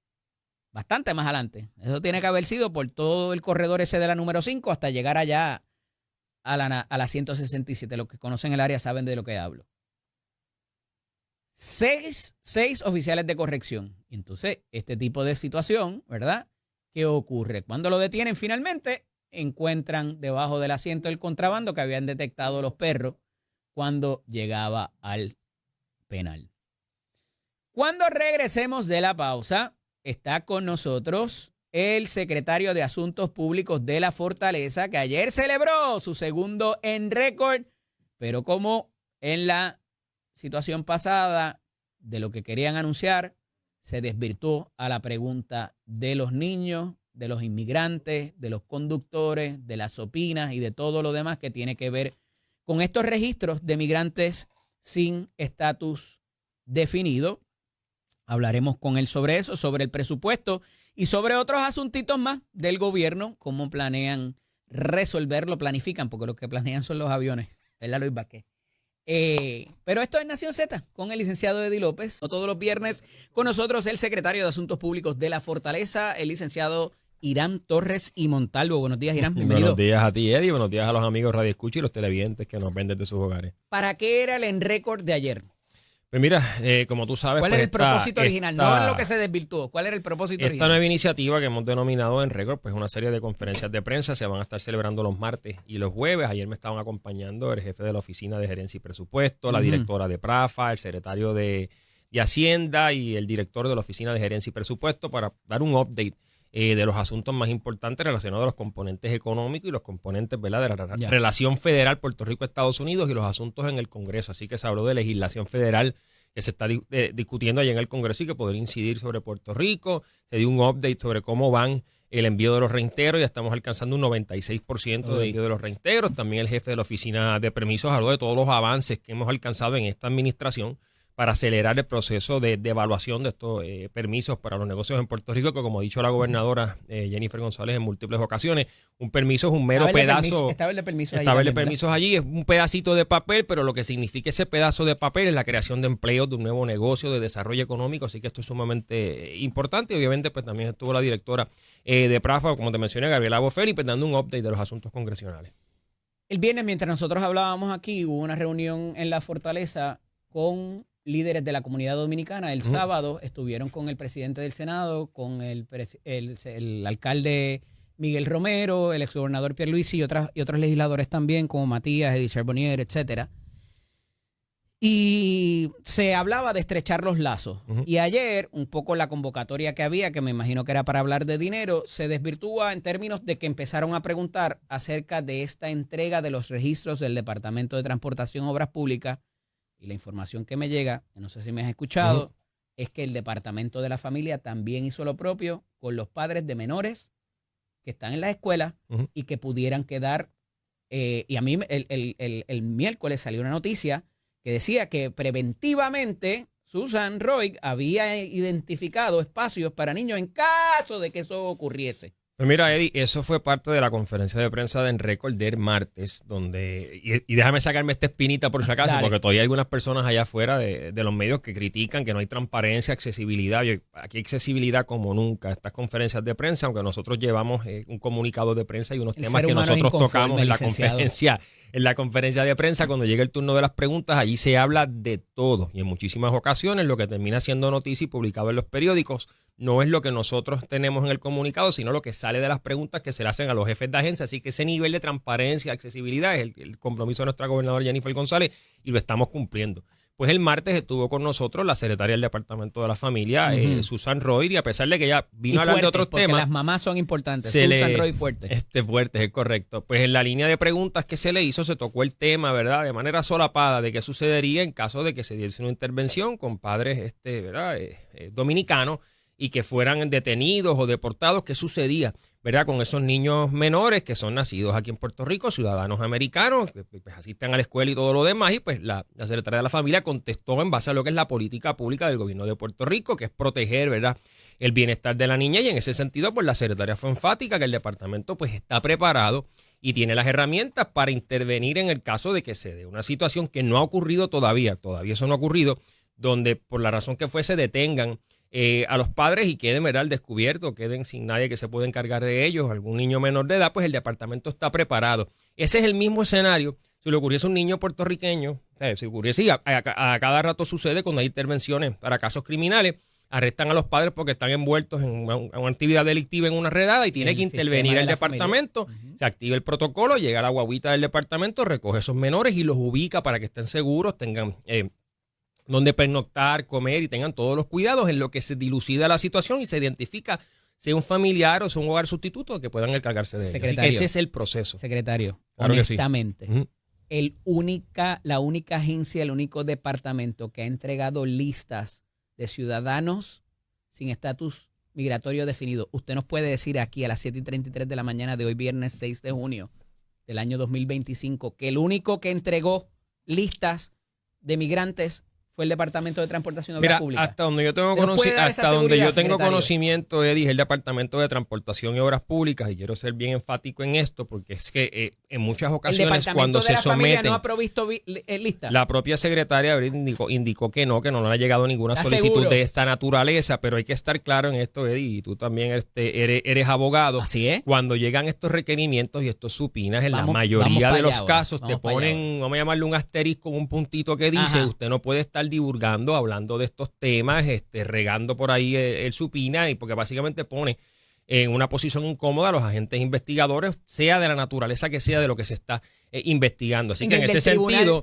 Speaker 1: bastante más adelante. Eso tiene que haber sido por todo el corredor ese de la número 5 hasta llegar allá a la 167. Los que conocen el área saben de lo que hablo. 6 oficiales de corrección. Entonces, este tipo de situación, ¿verdad? ¿Qué ocurre? Cuando lo detienen finalmente, encuentran debajo del asiento el contrabando que habían detectado los perros cuando llegaba al penal. Cuando regresemos de la pausa, está con nosotros el secretario de Asuntos Públicos de la Fortaleza, que ayer celebró su segundo en récord, pero como en la situación pasada, de lo que querían anunciar, se desvirtuó a la pregunta de los niños, de los inmigrantes, de los conductores, de las opinas y de todo lo demás que tiene que ver con estos registros de migrantes sin estatus definido. Hablaremos con él sobre eso, sobre el presupuesto y sobre otros asuntitos más del gobierno, cómo planean resolverlo, planifican, porque lo que planean son los aviones, ¿verdad, Luis Vázquez? Pero esto es Nación Z con el licenciado Eddie López. Todos los viernes con nosotros el secretario de Asuntos Públicos de la Fortaleza, el licenciado Irán Torres y Montalvo. Buenos días, Irán. Bienvenido.
Speaker 3: Buenos días a ti, Eddie. Buenos días a los amigos Radio Escucha y los televidentes que nos ven desde sus hogares.
Speaker 1: ¿Para qué era el en récord de ayer?
Speaker 3: Pues mira, como tú sabes...
Speaker 1: ¿Cuál
Speaker 3: pues
Speaker 1: era el propósito original? No en lo que se desvirtuó. ¿Cuál era el propósito original?
Speaker 3: Esta nueva iniciativa que hemos denominado en récord, pues una serie de conferencias de prensa se van a estar celebrando los martes y los jueves. Ayer me estaban acompañando el jefe de la Oficina de Gerencia y Presupuesto, la directora de PRAFA, el secretario de Hacienda y el director de la Oficina de Gerencia y Presupuesto para dar un update de los asuntos más importantes relacionados a los componentes económicos y los componentes, ¿verdad?, de la relación federal Puerto Rico-Estados Unidos y los asuntos en el Congreso. Así que se habló de legislación federal que se está discutiendo allá en el Congreso y que podría incidir sobre Puerto Rico. Se dio un update sobre cómo van el envío de los reintegros. Ya estamos alcanzando un 96% del envío de los reintegros. También el jefe de la Oficina de Permisos habló de todos los avances que hemos alcanzado en esta administración para acelerar el proceso de evaluación de estos permisos para los negocios en Puerto Rico, que como ha dicho la gobernadora Jennifer González en múltiples ocasiones, un permiso es un mero pedazo.
Speaker 1: Estaba el de permisos
Speaker 3: allí, es un pedacito de papel, pero lo que significa ese pedazo de papel es la creación de empleos, de un nuevo negocio, de desarrollo económico, así que esto es sumamente importante. Y obviamente pues también estuvo la directora de PRAFA, como te mencioné, Gabriela Boffelli, pues dando un update de los asuntos congresionales.
Speaker 1: El viernes, mientras nosotros hablábamos aquí, hubo una reunión en la Fortaleza con líderes de la comunidad dominicana. El sábado estuvieron con el presidente del Senado, con el alcalde Miguel Romero, el exgobernador Pierluisi y otros legisladores también, como Matías, Edith Charbonnier, etcétera. Y se hablaba de estrechar los lazos. Y ayer, un poco la convocatoria que había, que me imagino que era para hablar de dinero, se desvirtúa en términos de que empezaron a preguntar acerca de esta entrega de los registros del Departamento de Transportación y Obras Públicas. Y la información que me llega, no sé si me has escuchado, es que el Departamento de la Familia también hizo lo propio con los padres de menores que están en las escuelas y que pudieran quedar. Y a mí el miércoles salió una noticia que decía que preventivamente Susan Roig había identificado espacios para niños en caso de que eso ocurriese.
Speaker 3: Pues mira, Eddie, eso fue parte de la conferencia de prensa de En Récord del martes, donde, y déjame sacarme esta espinita por si acaso, porque todavía hay algunas personas allá afuera de los medios que critican que no hay transparencia, accesibilidad. Aquí hay accesibilidad como nunca. Estas conferencias de prensa, aunque nosotros llevamos un comunicado de prensa y unos temas que nosotros tocamos en la conferencia de prensa, cuando llega el turno de las preguntas, allí se habla de todo. Y en muchísimas ocasiones lo que termina siendo noticia y publicado en los periódicos no es lo que nosotros tenemos en el comunicado, sino lo que sale de las preguntas que se le hacen a los jefes de agencia. Así que ese nivel de transparencia, accesibilidad es el compromiso de nuestra gobernadora Jennifer González y lo estamos cumpliendo. Pues el martes estuvo con nosotros la secretaria del Departamento de la Familia, Susan Roig, y a pesar de que ella vino a hablar de otros temas.
Speaker 1: Las mamás son importantes. Susan Roig fuerte.
Speaker 3: Fuerte, es correcto. Pues en la línea de preguntas que se le hizo se tocó el tema, ¿verdad?, de manera solapada de qué sucedería en caso de que se diese una intervención con padres ¿verdad?, dominicanos y que fueran detenidos o deportados. ¿Qué sucedía, verdad, con esos niños menores que son nacidos aquí en Puerto Rico, ciudadanos americanos, que pues asisten a la escuela y todo lo demás? Y pues la secretaria de la Familia contestó en base a lo que es la política pública del gobierno de Puerto Rico, que es proteger, ¿verdad?, el bienestar de la niña. Y en ese sentido, pues la secretaria fue enfática que el departamento pues está preparado y tiene las herramientas para intervenir en el caso de que se dé una situación que no ha ocurrido todavía eso no ha ocurrido, donde por la razón que fuese detengan a los padres y queden, ¿verdad?, al descubierto, queden sin nadie que se pueda encargar de ellos, algún niño menor de edad, pues el departamento está preparado. Ese es el mismo escenario si le ocurriese a un niño puertorriqueño, si ocurriese, a cada rato sucede cuando hay intervenciones para casos criminales, arrestan a los padres porque están envueltos en una actividad delictiva, en una redada, y tiene que intervenir el departamento, se activa el protocolo, llega la guaguita del departamento, recoge esos menores y los ubica para que estén seguros, tengan donde pernoctar, comer y tengan todos los cuidados, en lo que se dilucida la situación y se identifica sea un familiar o sea un hogar sustituto que puedan encargarse de ellos. Así que ese es el proceso.
Speaker 1: Secretario,
Speaker 3: claro,
Speaker 1: honestamente, la única agencia, el único departamento que ha entregado listas de ciudadanos sin estatus migratorio definido. Usted nos puede decir aquí a las 7:33 de la mañana de hoy, viernes 6 de junio del año 2025, que el único que entregó listas de migrantes fue el Departamento de Transportación y Obras Públicas.
Speaker 3: Hasta donde yo tengo, conocimiento, Eddie, es el Departamento de Transportación y Obras Públicas, y quiero ser bien enfático en esto, porque es que en muchas ocasiones cuando se someten...
Speaker 1: ¿No ha provisto lista?
Speaker 3: La propia secretaria indicó que no le ha llegado ninguna solicitud de esta naturaleza, pero hay que estar claro en esto, Eddie, y tú también eres abogado.
Speaker 1: Así es.
Speaker 3: Cuando llegan estos requerimientos y estos supinas, en la mayoría de los casos te ponen, vamos a llamarle un asterisco, un puntito que dice, usted no puede estar divulgando, hablando de estos temas, regando por ahí el supina, y porque básicamente pone en una posición incómoda a los agentes investigadores, sea de la naturaleza que sea de lo que se está investigando. Así que en ese sentido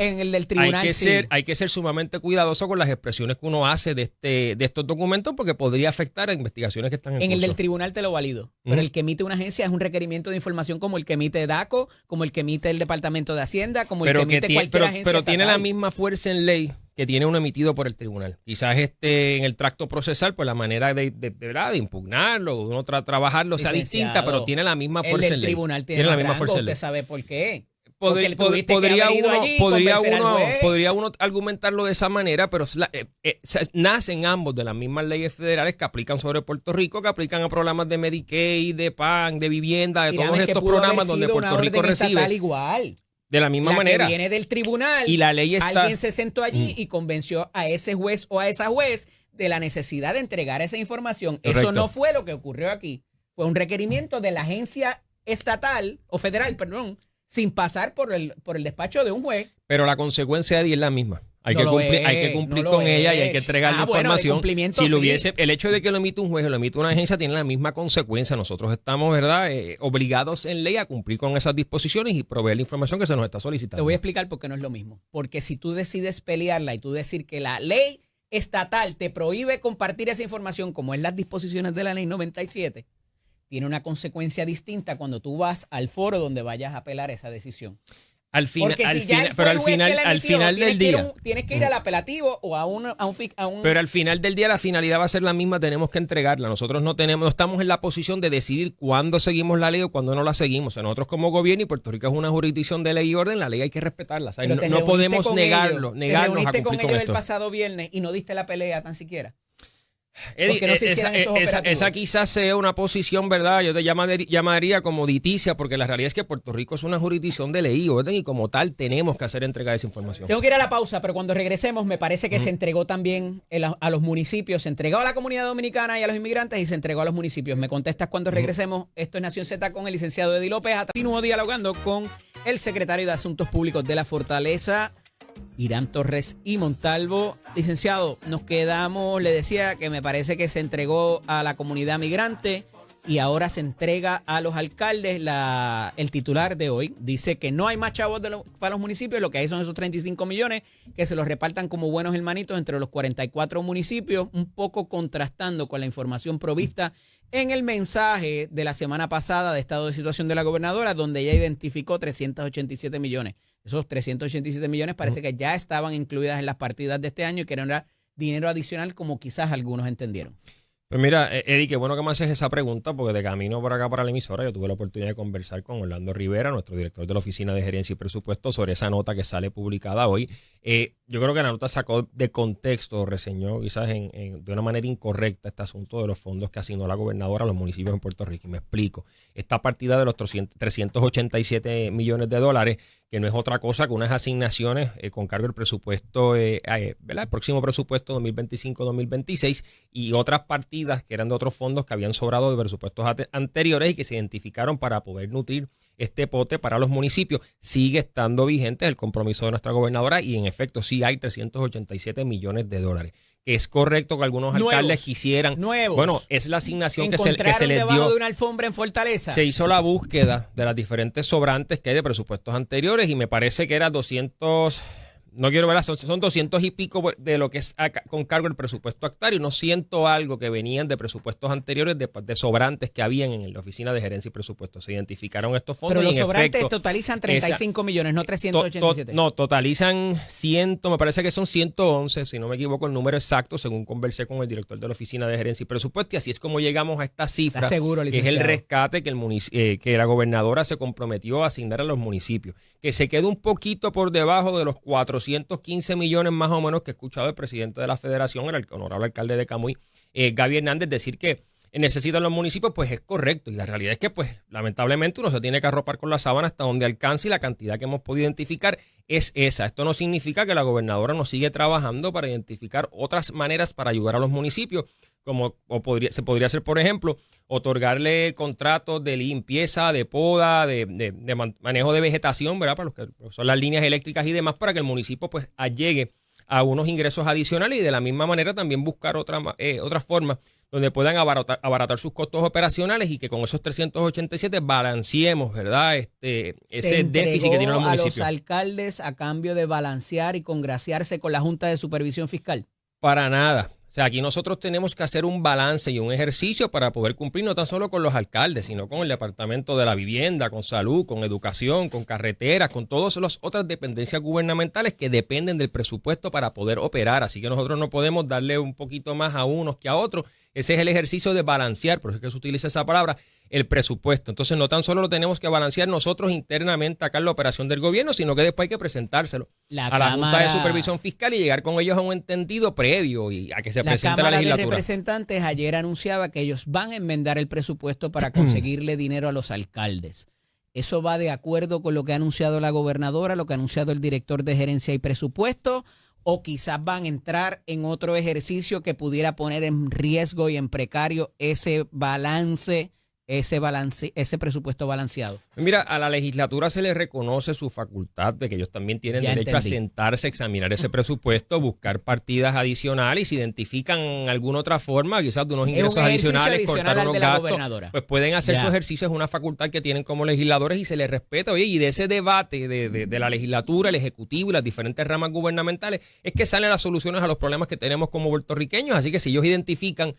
Speaker 3: hay que ser sumamente cuidadoso con las expresiones que uno hace de estos documentos, porque podría afectar a investigaciones que están en curso.
Speaker 1: El del tribunal te lo valido, pero el que emite una agencia es un requerimiento de información como el que emite DACO, como el que emite el Departamento de Hacienda, como el que emite cualquier agencia
Speaker 3: pero
Speaker 1: estatal.
Speaker 3: Tiene la misma fuerza en ley que tiene uno emitido por el tribunal. Quizás en el tracto procesal, pues la manera de impugnarlo, de uno trabajarlo sea distinta, pero tiene la misma fuerza en ley.
Speaker 1: El tribunal tiene la misma fuerza en ley. Usted sabe por qué.
Speaker 3: Podría uno argumentarlo de esa manera, pero nacen ambos de las mismas leyes federales que aplican sobre Puerto Rico, que aplican a programas de Medicaid, de PAN, de vivienda, de todos estos programas donde Puerto Rico recibe.
Speaker 1: Igual.
Speaker 3: De la misma manera.
Speaker 1: Que viene del tribunal,
Speaker 3: y la ley está...
Speaker 1: alguien se sentó allí y convenció a ese juez o a esa juez de la necesidad de entregar esa información. Correcto. Eso no fue lo que ocurrió aquí. Fue un requerimiento de la agencia estatal o federal, perdón, sin pasar por el despacho de un juez.
Speaker 3: Pero la consecuencia de es la misma. Hay que cumplir con ella y hay que entregar la información. Si lo hubiese, el hecho de que lo emite un juez o lo emite una agencia tiene la misma consecuencia. Nosotros estamos, ¿verdad?, obligados en ley a cumplir con esas disposiciones y proveer la información que se nos está solicitando.
Speaker 1: Te voy a explicar por qué no es lo mismo. Porque si tú decides pelearla y tú decir que la ley estatal te prohíbe compartir esa información, como es las disposiciones de la ley 97, tiene una consecuencia distinta cuando tú vas al foro donde vayas a apelar esa decisión.
Speaker 3: Al final del día.
Speaker 1: Tienes que ir al apelativo o a un.
Speaker 3: Pero al final del día la finalidad va a ser la misma, tenemos que entregarla. Nosotros no estamos en la posición de decidir cuándo seguimos la ley o cuándo no la seguimos. O sea, nosotros como gobierno, y Puerto Rico es una jurisdicción de ley y orden, la ley hay que respetarla. O sea, no podemos negarnos a cumplir con esto. ¿Te reuniste con ellos
Speaker 1: el pasado viernes y no diste la pelea tan siquiera?
Speaker 3: Eddie, esa quizás sea una posición, ¿verdad? Yo te llamaría como diticia, porque la realidad es que Puerto Rico es una jurisdicción de ley y orden, y como tal tenemos que hacer entrega de esa información.
Speaker 1: Tengo que ir a la pausa, pero cuando regresemos me parece que se entregó también a los municipios, se entregó a la comunidad dominicana y a los inmigrantes y se entregó a los municipios. Me contestas cuando regresemos. Esto es Nación Z con el licenciado Eddie López. Continúo dialogando con el secretario de Asuntos Públicos de la Fortaleza, Irán Torres y Montalvo. Licenciado, nos quedamos, le decía que me parece que se entregó a la comunidad migrante y ahora se entrega a los alcaldes. El titular de hoy dice que no hay más chavos para los municipios, lo que hay son esos 35 millones que se los repartan como buenos hermanitos entre los 44 municipios, un poco contrastando con la información provista en el mensaje de la semana pasada de estado de situación de la gobernadora, donde ella identificó 387 millones. Esos 387 millones parece que ya estaban incluidas en las partidas de este año y que era dinero adicional, como quizás algunos entendieron.
Speaker 3: Pues mira, Eddie, qué bueno que me haces esa pregunta, porque de camino por acá para la emisora yo tuve la oportunidad de conversar con Orlando Rivera, nuestro director de la Oficina de Gerencia y Presupuesto, sobre esa nota que sale publicada hoy. Yo creo que la nota sacó de contexto, reseñó quizás de una manera incorrecta este asunto de los fondos que asignó la gobernadora a los municipios en Puerto Rico. Y me explico. Esta partida de los 387 millones de dólares, que no es otra cosa que unas asignaciones con cargo al presupuesto, ¿verdad?, el próximo presupuesto 2025-2026, y otras partidas que eran de otros fondos que habían sobrado de presupuestos anteriores y que se identificaron para poder nutrir este pote para los municipios. Sigue estando vigente el compromiso de nuestra gobernadora y en efecto sí hay 387 millones de dólares. Es correcto que algunos alcaldes quisieran. Bueno, es la asignación que se les dio.
Speaker 1: De una alfombra en Fortaleza.
Speaker 3: Se hizo la búsqueda de las diferentes sobrantes que hay de presupuestos anteriores y me parece que era 200. no quiero ver, son 200 y pico de lo que es con cargo el presupuesto actuario. No siento algo que venían de presupuestos anteriores de sobrantes que habían en la Oficina de Gerencia y Presupuesto. Se identificaron estos fondos.
Speaker 1: Pero
Speaker 3: y
Speaker 1: los
Speaker 3: en
Speaker 1: sobrantes
Speaker 3: efecto,
Speaker 1: totalizan 35 millones, no 387.
Speaker 3: No, totalizan 100, me parece que son 111, si no me equivoco el número exacto, según conversé con el director de la Oficina de Gerencia y Presupuesto. Y así es como llegamos a esta cifra,
Speaker 1: seguro,
Speaker 3: que es el rescate que la gobernadora se comprometió a asignar a los municipios, que se queda un poquito por debajo de los 415 millones más o menos que he escuchado el presidente de la federación, el honorable alcalde de Camuy, Gaby Hernández, decir que necesitan los municipios. Pues es correcto, y la realidad es que pues lamentablemente uno se tiene que arropar con la sábana hasta donde alcance, y la cantidad que hemos podido identificar es esa. Esto no significa que la gobernadora no sigue trabajando para identificar otras maneras para ayudar a los municipios, como se podría hacer, por ejemplo, otorgarle contratos de limpieza, de poda, de manejo de vegetación, ¿verdad? Para los que son las líneas eléctricas y demás, para que el municipio pues llegue a unos ingresos adicionales, y de la misma manera también buscar otras formas donde puedan abaratar sus costos operacionales, y que con esos 387 balanceemos, ¿verdad? Ese déficit que tienen los municipios.
Speaker 1: ¿A los alcaldes a cambio de balancear y congraciarse con la Junta de Supervisión Fiscal?
Speaker 3: Para nada. O sea, aquí nosotros tenemos que hacer un balance y un ejercicio para poder cumplir no tan solo con los alcaldes, sino con el Departamento de la Vivienda, con Salud, con Educación, con Carreteras, con todas las otras dependencias gubernamentales que dependen del presupuesto para poder operar. Así que nosotros no podemos darle un poquito más a unos que a otros. Ese es el ejercicio de balancear, por eso es que se utiliza esa palabra, el presupuesto. Entonces no tan solo lo tenemos que balancear nosotros internamente acá en la operación del gobierno, sino que después hay que presentárselo a la Junta de Supervisión Fiscal y llegar con ellos a un entendido previo y a que se presente la legislatura.
Speaker 1: La Cámara de Representantes ayer anunciaba que ellos van a enmendar el presupuesto para conseguirle dinero a los alcaldes. ¿Eso va de acuerdo con lo que ha anunciado la gobernadora, lo que ha anunciado el director de Gerencia y Presupuesto? ¿O quizás van a entrar en otro ejercicio que pudiera poner en riesgo y en precario ese presupuesto balanceado?
Speaker 3: Mira, a la legislatura se le reconoce su facultad de que ellos también tienen derecho a sentarse, a examinar ese presupuesto, buscar partidas adicionales, y si identifican alguna otra forma, quizás de unos ingresos adicionales, cortar unos gastos, pues pueden hacer su ejercicio. Es una facultad que tienen como legisladores y se les respeta. Oye, y de ese debate de la legislatura, el ejecutivo y las diferentes ramas gubernamentales es que salen las soluciones a los problemas que tenemos como puertorriqueños. Así que si ellos identifican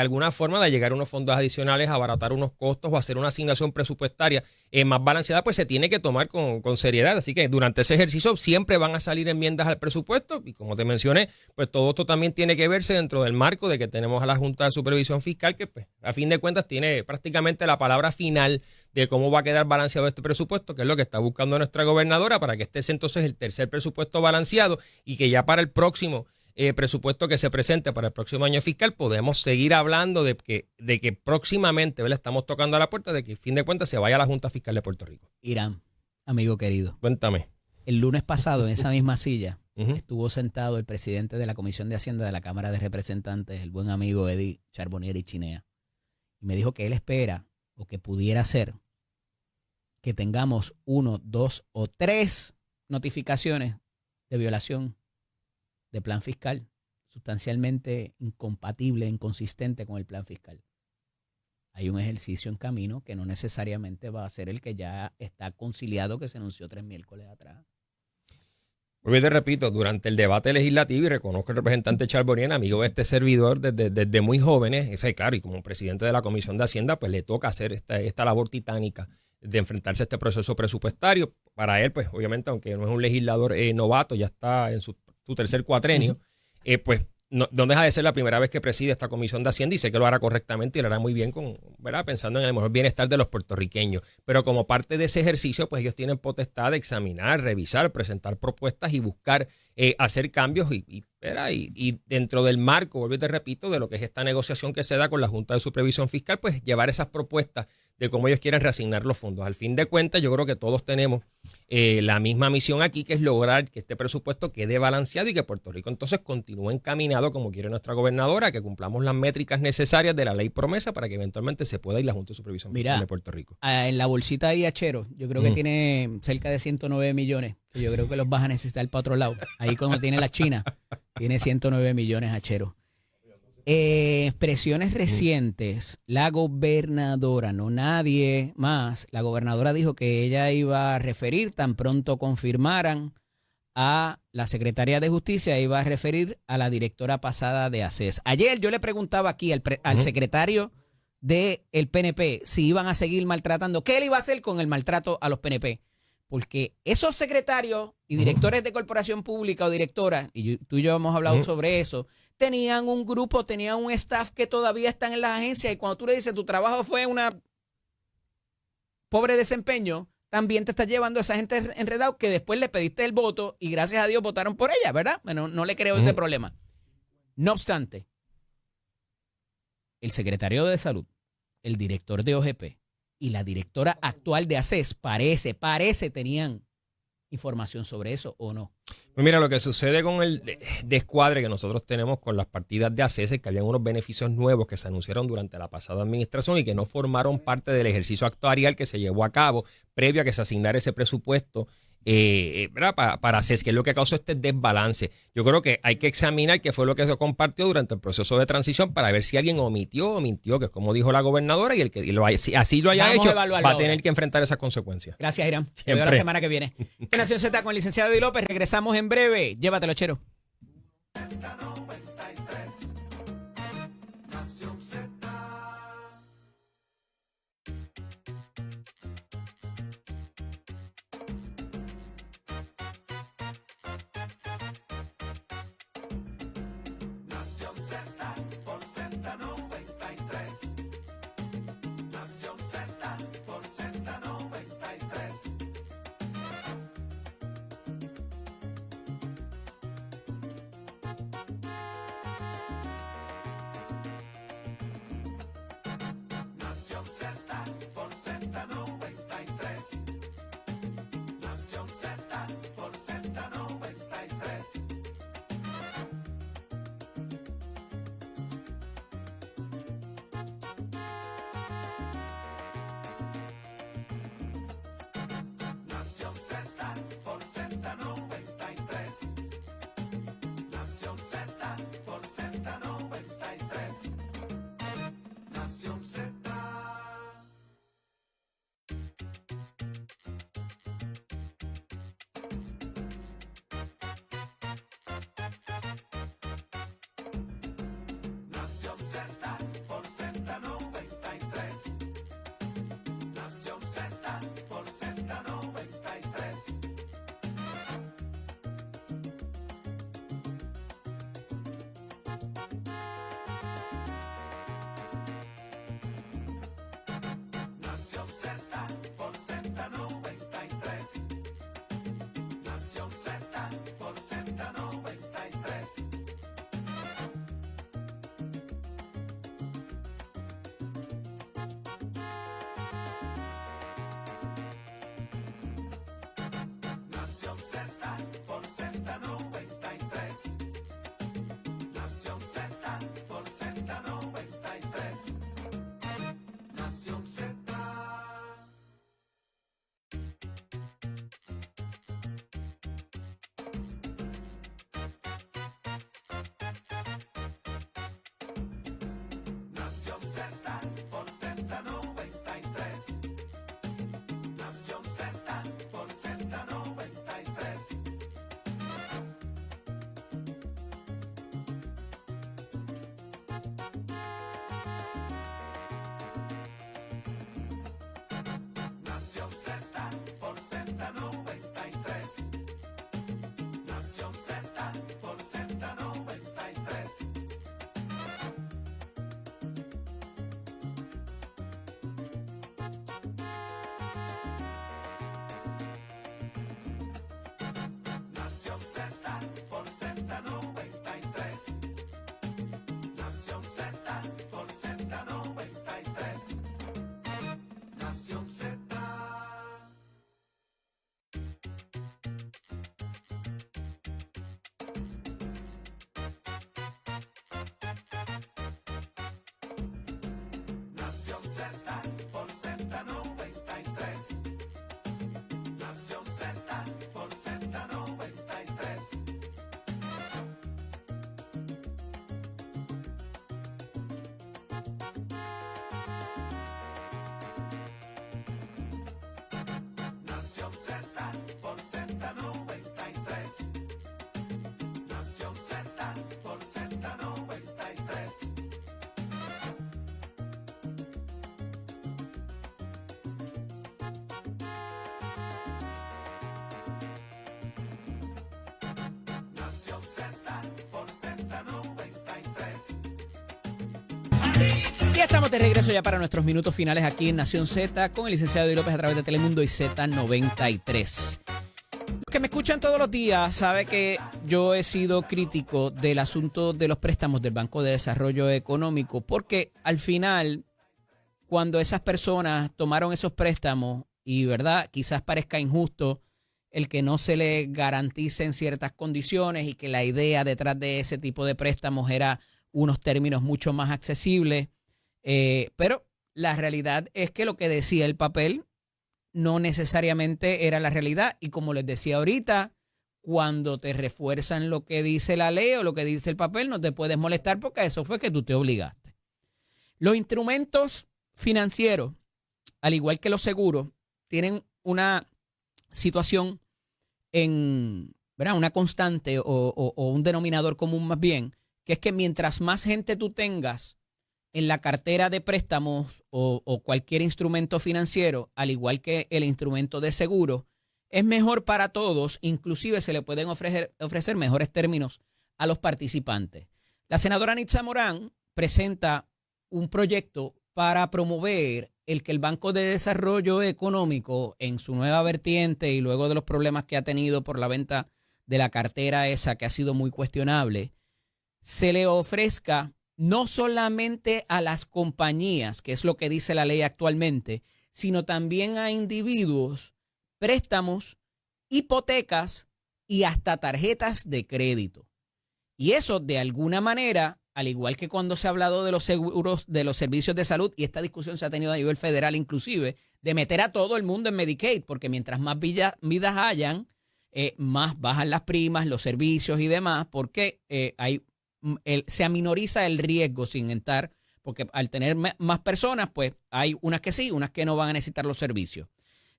Speaker 3: alguna forma de llegar a unos fondos adicionales, abaratar unos costos o hacer una asignación presupuestaria más balanceada, pues se tiene que tomar con seriedad. Así que durante ese ejercicio siempre van a salir enmiendas al presupuesto, y como te mencioné, pues todo esto también tiene que verse dentro del marco de que tenemos a la Junta de Supervisión Fiscal, que pues a fin de cuentas tiene prácticamente la palabra final de cómo va a quedar balanceado este presupuesto, que es lo que está buscando nuestra gobernadora, para que este es entonces el tercer presupuesto balanceado, y que ya para el próximo presupuesto que se presente para el próximo año fiscal podemos seguir hablando de que próximamente, ¿verdad?, estamos tocando a la puerta de que, a fin de cuentas, se vaya a la Junta Fiscal de Puerto Rico.
Speaker 1: Irán, amigo querido.
Speaker 3: Cuéntame.
Speaker 1: El lunes pasado, en esa misma silla, estuvo sentado el presidente de la Comisión de Hacienda de la Cámara de Representantes, el buen amigo Eddie Charbonnier Chinea, y me dijo que él espera, o que pudiera ser, que tengamos 1, 2 o 3 notificaciones de violación de plan fiscal, sustancialmente incompatible, inconsistente con el plan fiscal. Hay un ejercicio en camino que no necesariamente va a ser el que ya está conciliado, que se anunció 3 miércoles atrás.
Speaker 3: Porque te repito, durante el debate legislativo, y reconozco al representante Charbonnier, amigo de este servidor desde muy jóvenes, claro, y como presidente de la Comisión de Hacienda, pues le toca hacer esta labor titánica de enfrentarse a este proceso presupuestario. Para él, pues obviamente, aunque no es un legislador novato, ya está en su tercer cuatrenio, pues no deja de ser la primera vez que preside esta Comisión de Hacienda, y sé que lo hará correctamente y lo hará muy bien, ¿verdad?, pensando en el mejor bienestar de los puertorriqueños. Pero como parte de ese ejercicio, pues ellos tienen potestad de examinar, revisar, presentar propuestas y buscar hacer cambios y dentro del marco, vuelvo y te repito, de lo que es esta negociación que se da con la Junta de Supervisión Fiscal, pues llevar esas propuestas de cómo ellos quieren reasignar los fondos. Al fin de cuentas, yo creo que todos tenemos la misma misión aquí, que es lograr que este presupuesto quede balanceado y que Puerto Rico entonces continúe encaminado, como quiere nuestra gobernadora, que cumplamos las métricas necesarias de la ley promesa para que eventualmente se pueda ir la Junta de Supervisión Fiscal de Puerto Rico.
Speaker 1: En la bolsita de Achero, yo creo que tiene cerca de 109 millones, que yo creo que los vas a necesitar para otro lado. Ahí como tiene la China, tiene 109 millones Achero. Expresiones recientes, la gobernadora, no nadie más, la gobernadora dijo que ella iba a referir tan pronto confirmaran a la secretaria de Justicia, iba a referir a la directora pasada de ACES. Ayer yo le preguntaba aquí al secretario del PNP si iban a seguir maltratando, ¿qué él iba a hacer con el maltrato a los PNP? Porque esos secretarios y directores de corporación pública o directoras, y tú y yo hemos hablado sobre eso, tenían un grupo, tenían un staff que todavía están en las agencias, y cuando tú le dices tu trabajo fue una pobre desempeño, también te estás llevando a esa gente enredada que después le pediste el voto y gracias a Dios votaron por ella, ¿verdad? Bueno, no le creo ese problema. No obstante, el secretario de Salud, el director de OGP y la directora actual de ACES parece tenían información sobre eso o no.
Speaker 3: Pues mira, lo que sucede con el descuadre que nosotros tenemos con las partidas de ACES es que habían unos beneficios nuevos que se anunciaron durante la pasada administración y que no formaron parte del ejercicio actuarial que se llevó a cabo previo a que se asignara ese presupuesto para ACES, que es lo que causó este desbalance. Yo creo que hay que examinar qué fue lo que se compartió durante el proceso de transición para ver si alguien omitió o mintió, que es como dijo la gobernadora, y el que así lo haya hecho va a tener que enfrentar esas consecuencias.
Speaker 1: Gracias, Irán. Te veo la semana que viene. Nación Z con el licenciado Eddie López. Regresamos en breve. Llévatelo, Chero.
Speaker 4: Nación Z por Z93.
Speaker 1: Y estamos de regreso ya para nuestros minutos finales aquí en Nación Z con el licenciado Eddie López a través de Telemundo y Z93. Los que me escuchan todos los días saben que yo he sido crítico del asunto de los préstamos del Banco de Desarrollo Económico porque al final, cuando esas personas tomaron esos préstamos y, ¿verdad?, quizás parezca injusto el que no se le garanticen ciertas condiciones y que la idea detrás de ese tipo de préstamos era unos términos mucho más accesibles. Pero la realidad es que lo que decía el papel no necesariamente era la realidad. Y como les decía ahorita, cuando te refuerzan lo que dice la ley o lo que dice el papel, no te puedes molestar porque a eso fue que tú te obligaste. Los instrumentos financieros, al igual que los seguros, tienen una situación ¿verdad?, una constante o un denominador común más bien, que es que mientras más gente tú tengas en la cartera de préstamos o cualquier instrumento financiero, al igual que el instrumento de seguro, es mejor para todos, inclusive se le pueden ofrecer mejores términos a los participantes. La senadora Nitza Morán presenta un proyecto para promover el que el Banco de Desarrollo Económico, en su nueva vertiente y luego de los problemas que ha tenido por la venta de la cartera esa que ha sido muy cuestionable, se le ofrezca no solamente a las compañías, que es lo que dice la ley actualmente, sino también a individuos, préstamos, hipotecas y hasta tarjetas de crédito. Y eso, de alguna manera, al igual que cuando se ha hablado de los seguros, de los servicios de salud, y esta discusión se ha tenido a nivel federal inclusive, de meter a todo el mundo en Medicaid, porque mientras más vidas hayan, más bajan las primas, los servicios y demás, porque se aminoriza el riesgo sin entrar, porque al tener más personas, pues hay unas que sí, unas que no van a necesitar los servicios.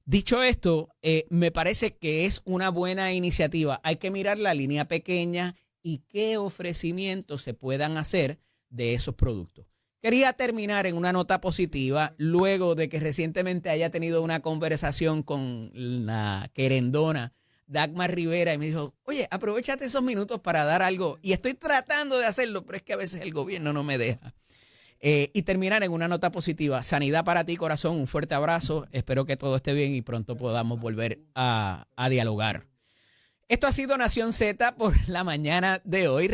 Speaker 1: Dicho esto, me parece que es una buena iniciativa. Hay que mirar la línea pequeña y qué ofrecimientos se puedan hacer de esos productos. Quería terminar en una nota positiva, luego de que recientemente haya tenido una conversación con la querendona Dagmar Rivera y me dijo, oye, aprovechate esos minutos para dar algo. Y estoy tratando de hacerlo, pero es que a veces el gobierno no me deja. Y terminar en una nota positiva. Sanidad para ti, corazón. Un fuerte abrazo. Espero que todo esté bien y pronto podamos volver a dialogar. Esto ha sido Nación Z por la mañana de hoy.